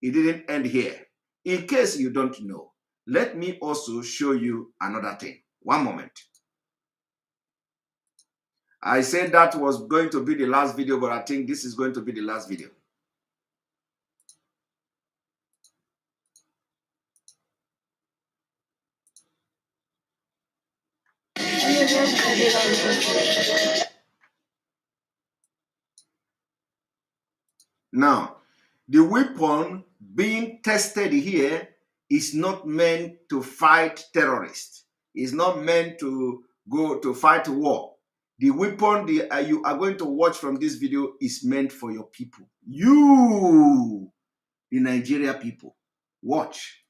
it didn't end here. In case you don't know, let me also show you another thing. One moment. I said that was going to be the last video, but I think this is going to be the last video. Now, the weapon being tested here is not meant to fight terrorists. It's not meant to go to fight war. The weapon you are going to watch from this video is meant for your people. You, the Nigeria people. Watch.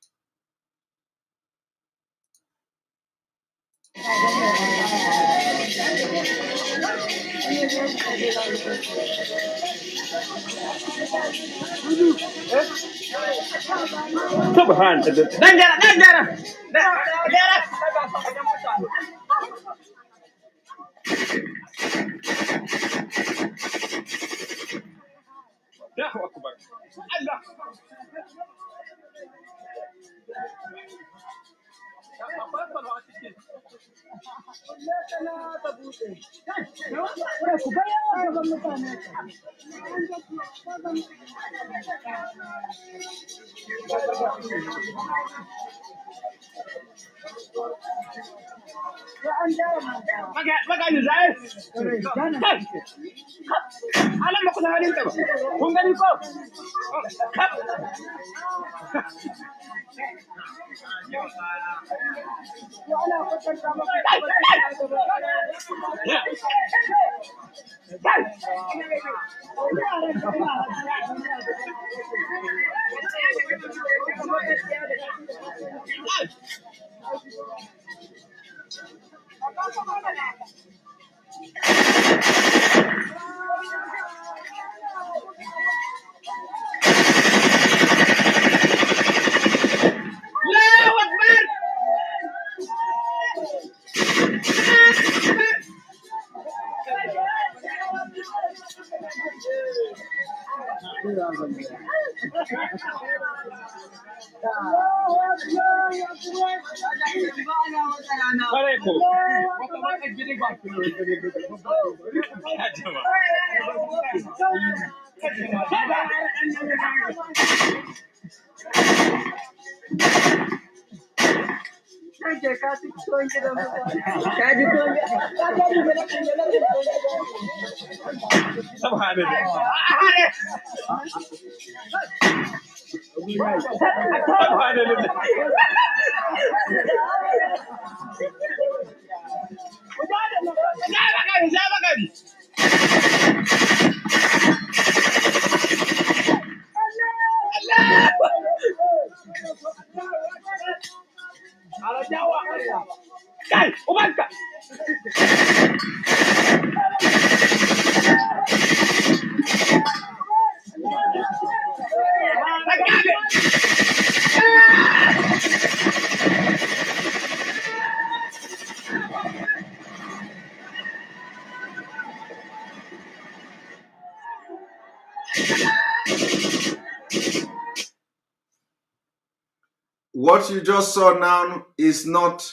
What you just saw now is not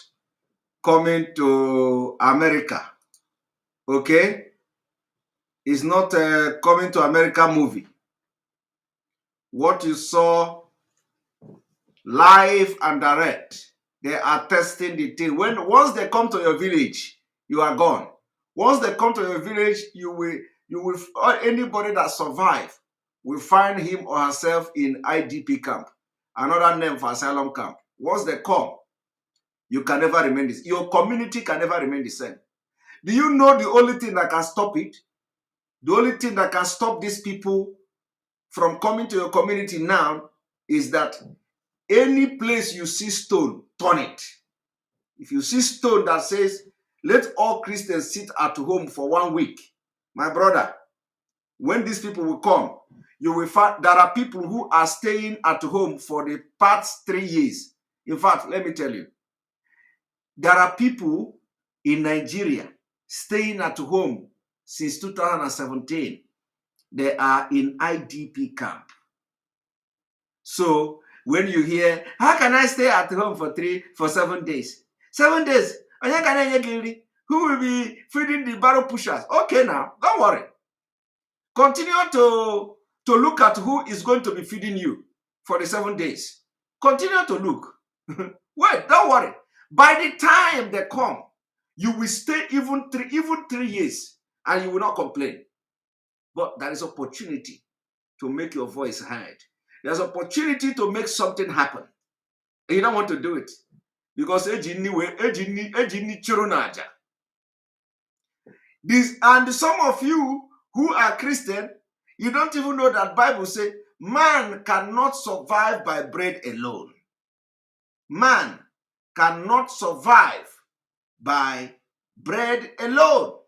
coming to America, okay? It's not a coming to America movie. What you saw live and direct, they are testing the thing. Once they come to your village, you are gone. Once they come to your village, you will anybody that survive will find him or herself in IDP camp, another name for asylum camp. Once they come, you can never remain this. Your community can never remain the same. Do you know the only thing that can stop it? The only thing that can stop these people from coming to your community now is that any place you see stone, turn it. If you see stone that says, let all Christians sit at home for 1 week, my brother, when these people will come, you will find there are people who are staying at home for the past 3 years. In fact, let me tell you, there are people in Nigeria staying at home since 2017. They are in IDP camp. So when you hear, how can I stay at home for 7 days? 7 days. Who will be feeding the barrel pushers? Okay, now, don't worry. Continue to look at who is going to be feeding you for the 7 days. Continue to look. Wait, don't worry. By the time they come, you will stay even 3 years and you will not complain. But there is opportunity to make your voice heard. There's opportunity to make something happen. And you don't want to do it because this, and some of you who are Christian, you don't even know that Bible says man cannot survive by bread alone. Man cannot survive by bread alone.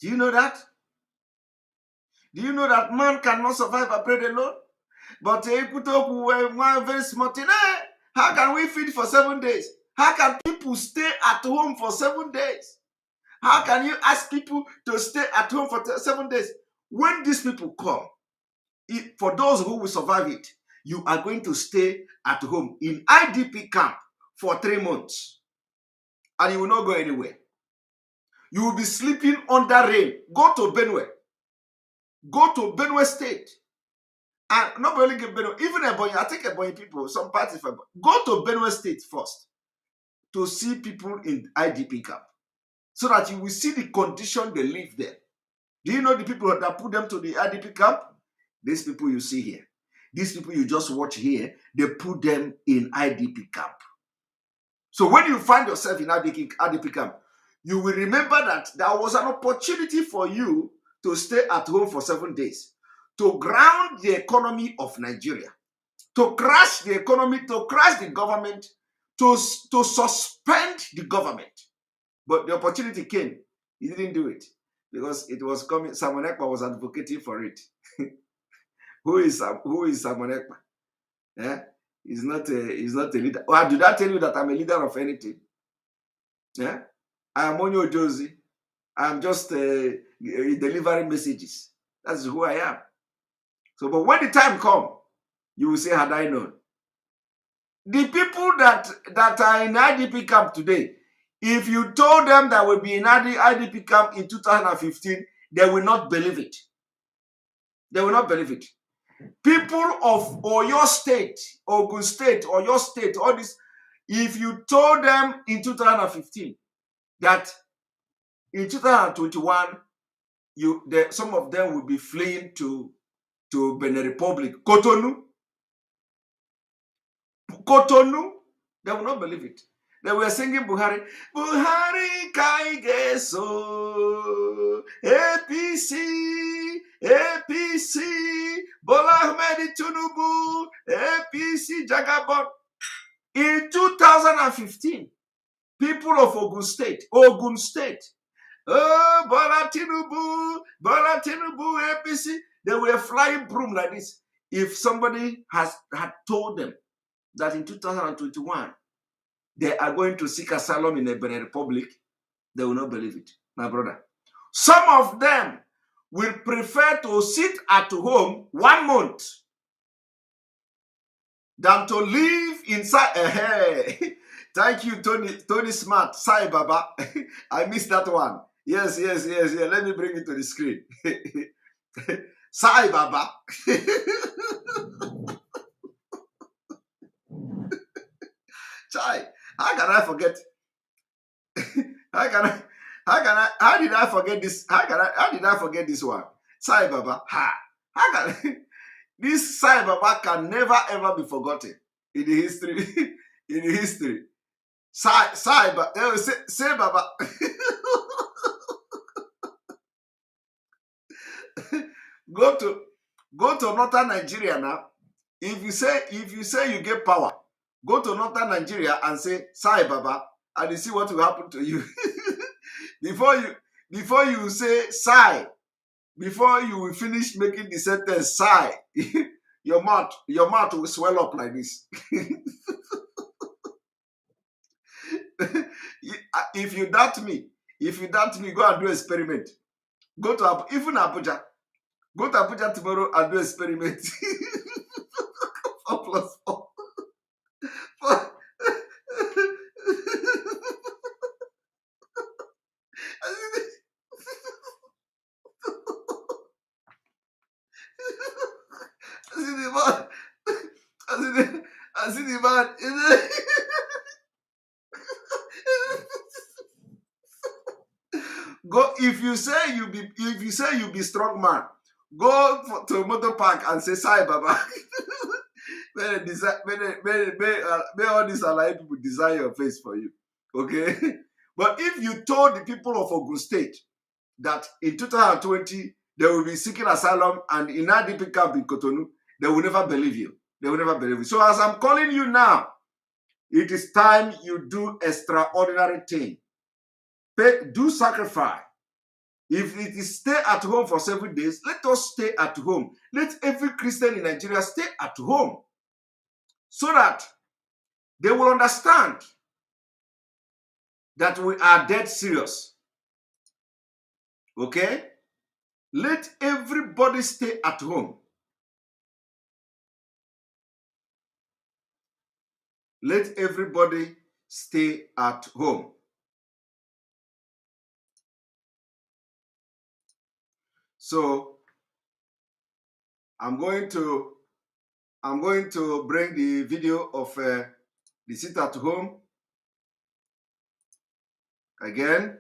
Do you know that? Do you know that man cannot survive by bread alone? But one very smart thing. How can we feed for 7 days? How can people stay at home for 7 days? How can you ask people to stay at home for 7 days? When these people come, for those who will survive it, you are going to stay at home in IDP camp for 3 months. And you will not go anywhere. You will be sleeping under rain. Go to Benue. Go to Benue State. And not only Benue, even Ebonyi, I think Ebonyi people, some parties, go to Benue State first to see people in IDP camp so that you will see the condition they live there. Do you know the people that put them to the IDP camp? These people you see here. These people you just watch here, they put them in IDP camp. So when you find yourself in IDP camp, you will remember that there was an opportunity for you to stay at home for 7 days, to ground the economy of Nigeria, to crash the economy, to crash the government, to suspend the government. But the opportunity came. He didn't do it because it was coming. Simon Ekpa was advocating for it. Who is Simon Ekpa? Yeah? He's not a leader. Well, did I tell you that I'm a leader of anything? Yeah? I am Onyo Josie. I'm just delivering messages. That's who I am. So, but when the time comes, you will say, had I known. The people that are in IDP camp today, if you told them that will be in IDP camp in 2015, they will not believe it. They will not believe it. People of Oyo State, Ogun State, Oyo State, all this, if you told them in 2015 that in 2021, some of them will be fleeing to Benin Republic, Cotonou, they will not believe it. They were singing Buhari, Buhari Kaigeso, APC, Bola Ahmed Tinubu, APC, Jagabon. In 2015, people of Ogun State, oh, Bola Tinubu, APC, they were flying broom like this. If somebody had told them that in 2021, they are going to seek asylum in the Benin Republic, they will not believe it, my brother. Some of them will prefer to sit at home 1 month than to live inside. Thank you, Tony Smart, Sai Baba. I missed that one. Yes. Let me bring it to the screen. Sai Baba. Chai, how can I forget? How did I forget this? How did I forget this one? Sai Baba. How can this Sai Baba can never ever be forgotten in the history. In the history. Sai Baba. Say Baba. Go to northern Nigeria now. If you say you get power, go to northern Nigeria and say Sai Baba, and you see what will happen to you. before you say Sai, before you will finish making the sentence Sai, your mouth will swell up like this. If you doubt me, go and do experiment. Go to even Abuja. Go to Abuja tomorrow and do experiment. 4 plus 4. I see the man. Go if you say you be strong man, go to motor park and say Sai Baba. May all these allied people design your face for you. Okay? But if you told the people of Ogun State that in 2020 they will be seeking asylum and in IDP camp in Cotonou, they will never believe you. They will never believe you. So as I'm calling you now, it is time you do extraordinary thing. Do sacrifice. If it is stay at home for 7 days, let us stay at home. Let every Christian in Nigeria stay at home so that they will understand that we are dead serious. Okay? Let everybody stay at home. Let everybody stay at home. So I'm going to bring the video of the sit at home again.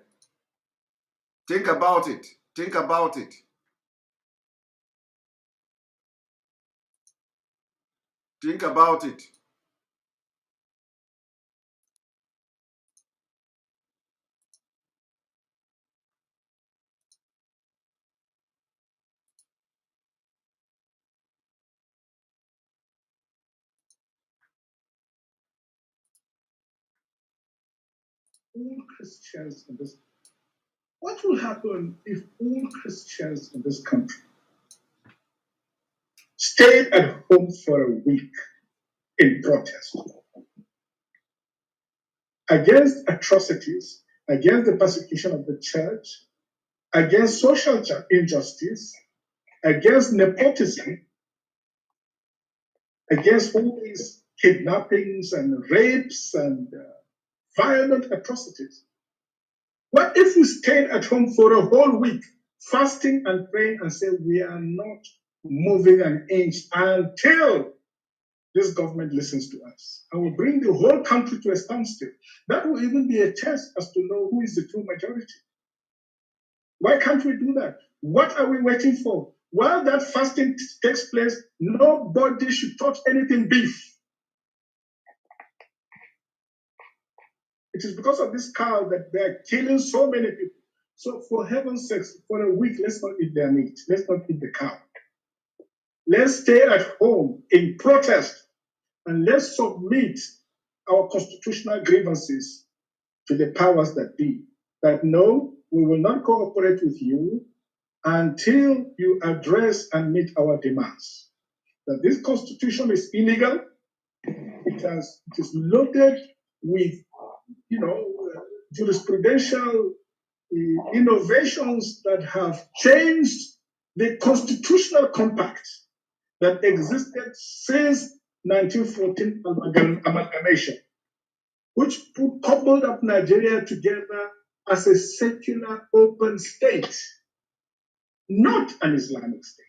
Think about it. Think about it. Think about it. All Christians in this. What will happen if all Christians in this country stayed at home for a week in protest against atrocities, against the persecution of the church, against social injustice, against nepotism, against all these kidnappings and rapes and violent atrocities? What if we stayed at home for a whole week, fasting and praying and say we are not moving an inch until this government listens to us and will bring the whole country to a standstill? That will even be a test as to know who is the true majority. Why can't we do that? What are we waiting for? While that fasting takes place, nobody should touch anything beef. It is because of this cow that they are killing so many people. So for heaven's sake, for a week, let's not eat their meat. Let's not eat the cow. Let's stay at home in protest and let's submit our constitutional grievances to the powers that be. That no, we will not cooperate with you until you address and meet our demands. That this constitution is illegal. It is loaded with, jurisprudential innovations that have changed the constitutional compact that existed since 1914 amalgamation, which coupled up Nigeria together as a secular open state, not an Islamic state.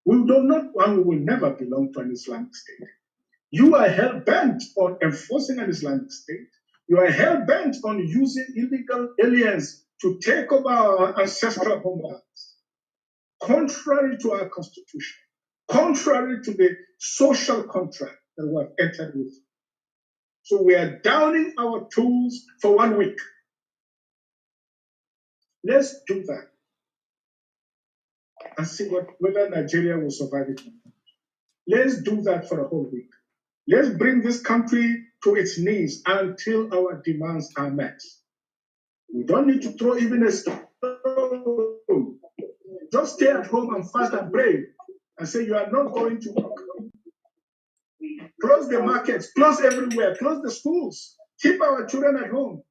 We do not and we will never belong to an Islamic state. You are hell-bent on enforcing an Islamic state. You are hell-bent on using illegal aliens to take over our ancestral homelands, contrary to our constitution, contrary to the social contract that we have entered with. So we are downing our tools for 1 week. Let's do that and see whether Nigeria will survive it. Let's do that for a whole week. Let's bring this country to its knees until our demands are met. We don't need to throw even a stone. Just stay at home and fast and pray and say you are not going to work. Close the markets, close everywhere, close the schools. Keep our children at home.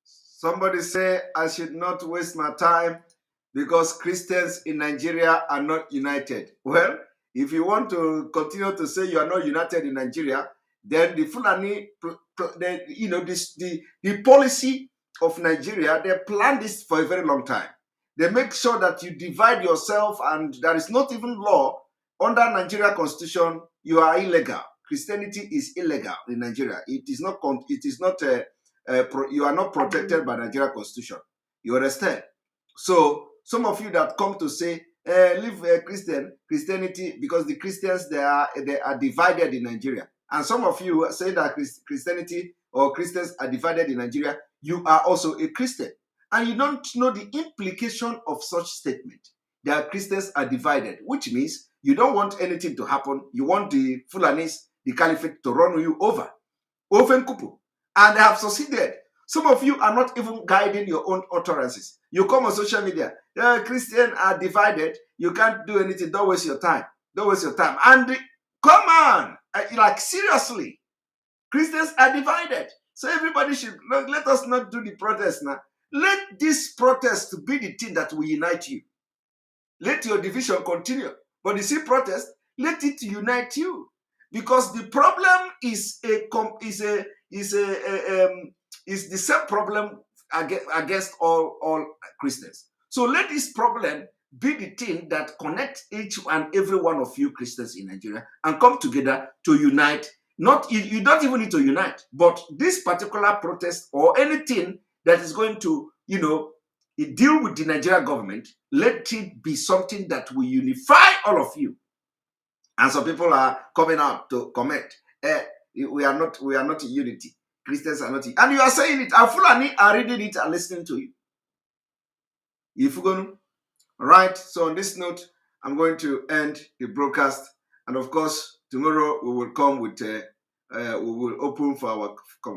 Somebody say I should not waste my time because Christians in Nigeria are not united. Well, if you want to continue to say you are not united in Nigeria, then the Fulani, the policy of Nigeria, they planned this for a very long time. They make sure that you divide yourself, and there is not even law under Nigeria Constitution. You are illegal. Christianity is illegal in Nigeria. It is not. You are not protected by Nigeria Constitution. You understand? So some of you that come to say leave Christianity because the Christians they are divided in Nigeria, and some of you say that Christianity or Christians are divided in Nigeria. You are also a Christian, and you don't know the implication of such statement. That Christians are divided, which means you don't want anything to happen. You want the Fulanis, the Caliphate, to run you over. Ofenkupu. And they have succeeded. Some of you are not even guiding your own utterances. You come on social media, Christians are divided. You can't do anything. Don't waste your time. Don't waste your time. And come on, like seriously, Christians are divided. So everybody should, let us not do the protest now. Let this protest be the thing that will unite you. Let your division continue. But you see protest, let it unite you. Because the problem is the same problem against all Christians. So let this problem be the thing that connects each and every one of you Christians in Nigeria and come together to unite. Not you don't even need to unite, but this particular protest or anything that is going to, deal with the Nigerian government, let it be something that will unify all of you. And some people are coming out to comment, we are not in unity. Christians are not in, and you are saying it, and Fulani are reading it and listening to you. If you're going to, right? So on this note, I'm going to end the broadcast, and of course, tomorrow we will come with, we will open for our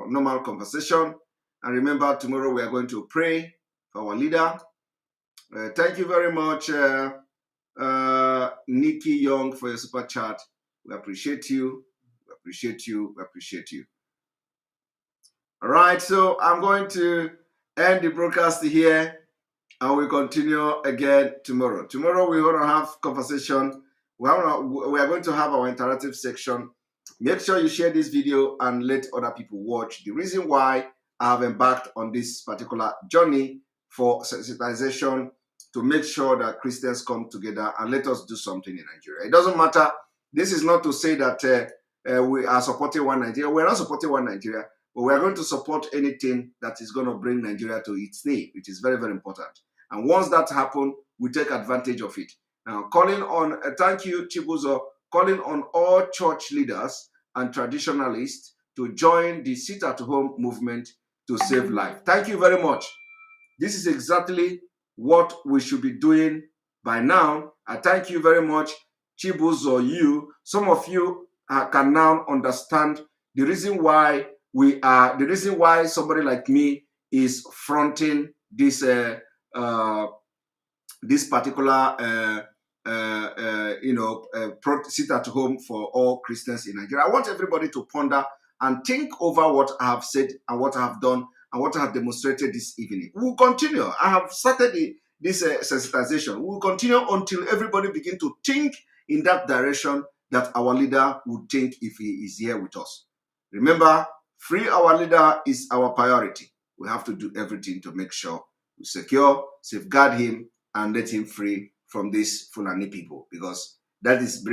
normal conversation. And remember, tomorrow we are going to pray for our leader. Thank you very much, Nikki Young, for your super chat. We appreciate you. We appreciate you. We appreciate you. All right, so I'm going to end the broadcast here, and we'll continue again tomorrow. Tomorrow we're going to have conversation. We are going to have our interactive section. Make sure you share this video and let other people watch. The reason why I have embarked on this particular journey for sensitization to make sure that Christians come together and let us do something in Nigeria. It doesn't matter. This is not to say that we are supporting one Nigeria. We're not supporting one Nigeria, but we are going to support anything that is going to bring Nigeria to its knee, which is very, very important. And once that happens, we take advantage of it. Now, calling on, thank you, Chibuzo, calling on all church leaders and traditionalists to join the sit-at-home movement to save life. Thank you very much. This is exactly what we should be doing by now. I thank you very much, Chibuzo. Some of you can now understand the reason why somebody like me is fronting this this particular sit at home for all Christians in Nigeria. I want everybody to ponder and think over what I have said and what I have done and what I have demonstrated this evening. We will continue. I have started this sensitization. We will continue until everybody begin to think in that direction that our leader would think if he is here with us. Remember, free our leader is our priority. We have to do everything to make sure we secure, safeguard him, and let him free from these Fulani people, because that is,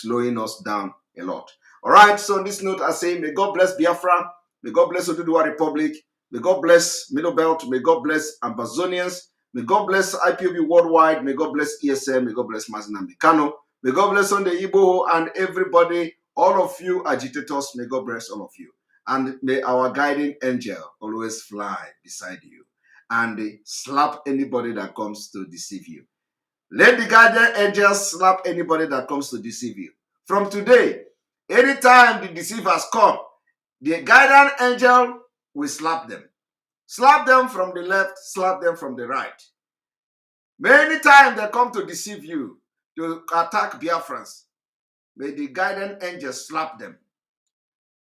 slowing us down a lot. All right, so on this note, I say, may God bless Biafra, may God bless Oduduwa Republic, may God bless Middle Belt, may God bless Amazonians, may God bless IPOB worldwide, may God bless ESM, may God bless nnamdi Kanu, may God bless on the Igbo and everybody, all of you agitators, may God bless all of you. And may our guiding angel always fly beside you and slap anybody that comes to deceive you. Let the guardian angel slap anybody that comes to deceive you. From today, anytime the deceivers come, the guardian angel will slap them. Slap them from the left, slap them from the right. Many times they come to deceive you, to attack Biafrans, may the guardian angel slap them.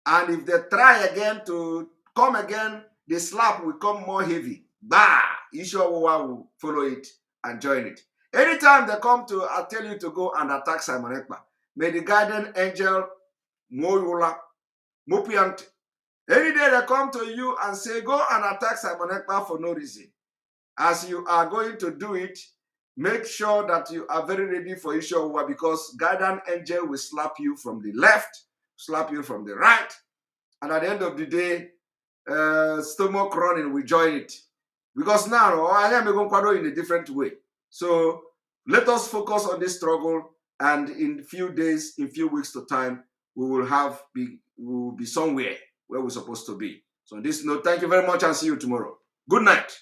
And if they try again to come again, the slap will come more heavy. Bah! Ishowa will follow it and join it. Anytime they come to tell you to go and attack Simon Ekpa, may the guardian angel Moyola, Mopiant. Any day they come to you and say, go and attack Simon Ekpa for no reason. As you are going to do it, make sure that you are very ready for Ishowa, because guardian angel will slap you from the left, slap you from the right, and at the end of the day, stomach running will join it. Because now I am going in a different way. So let us focus on this struggle, and in a few days, in a few weeks to time, we will be somewhere where we're supposed to be. So on this note, thank you very much and see you tomorrow. Good night.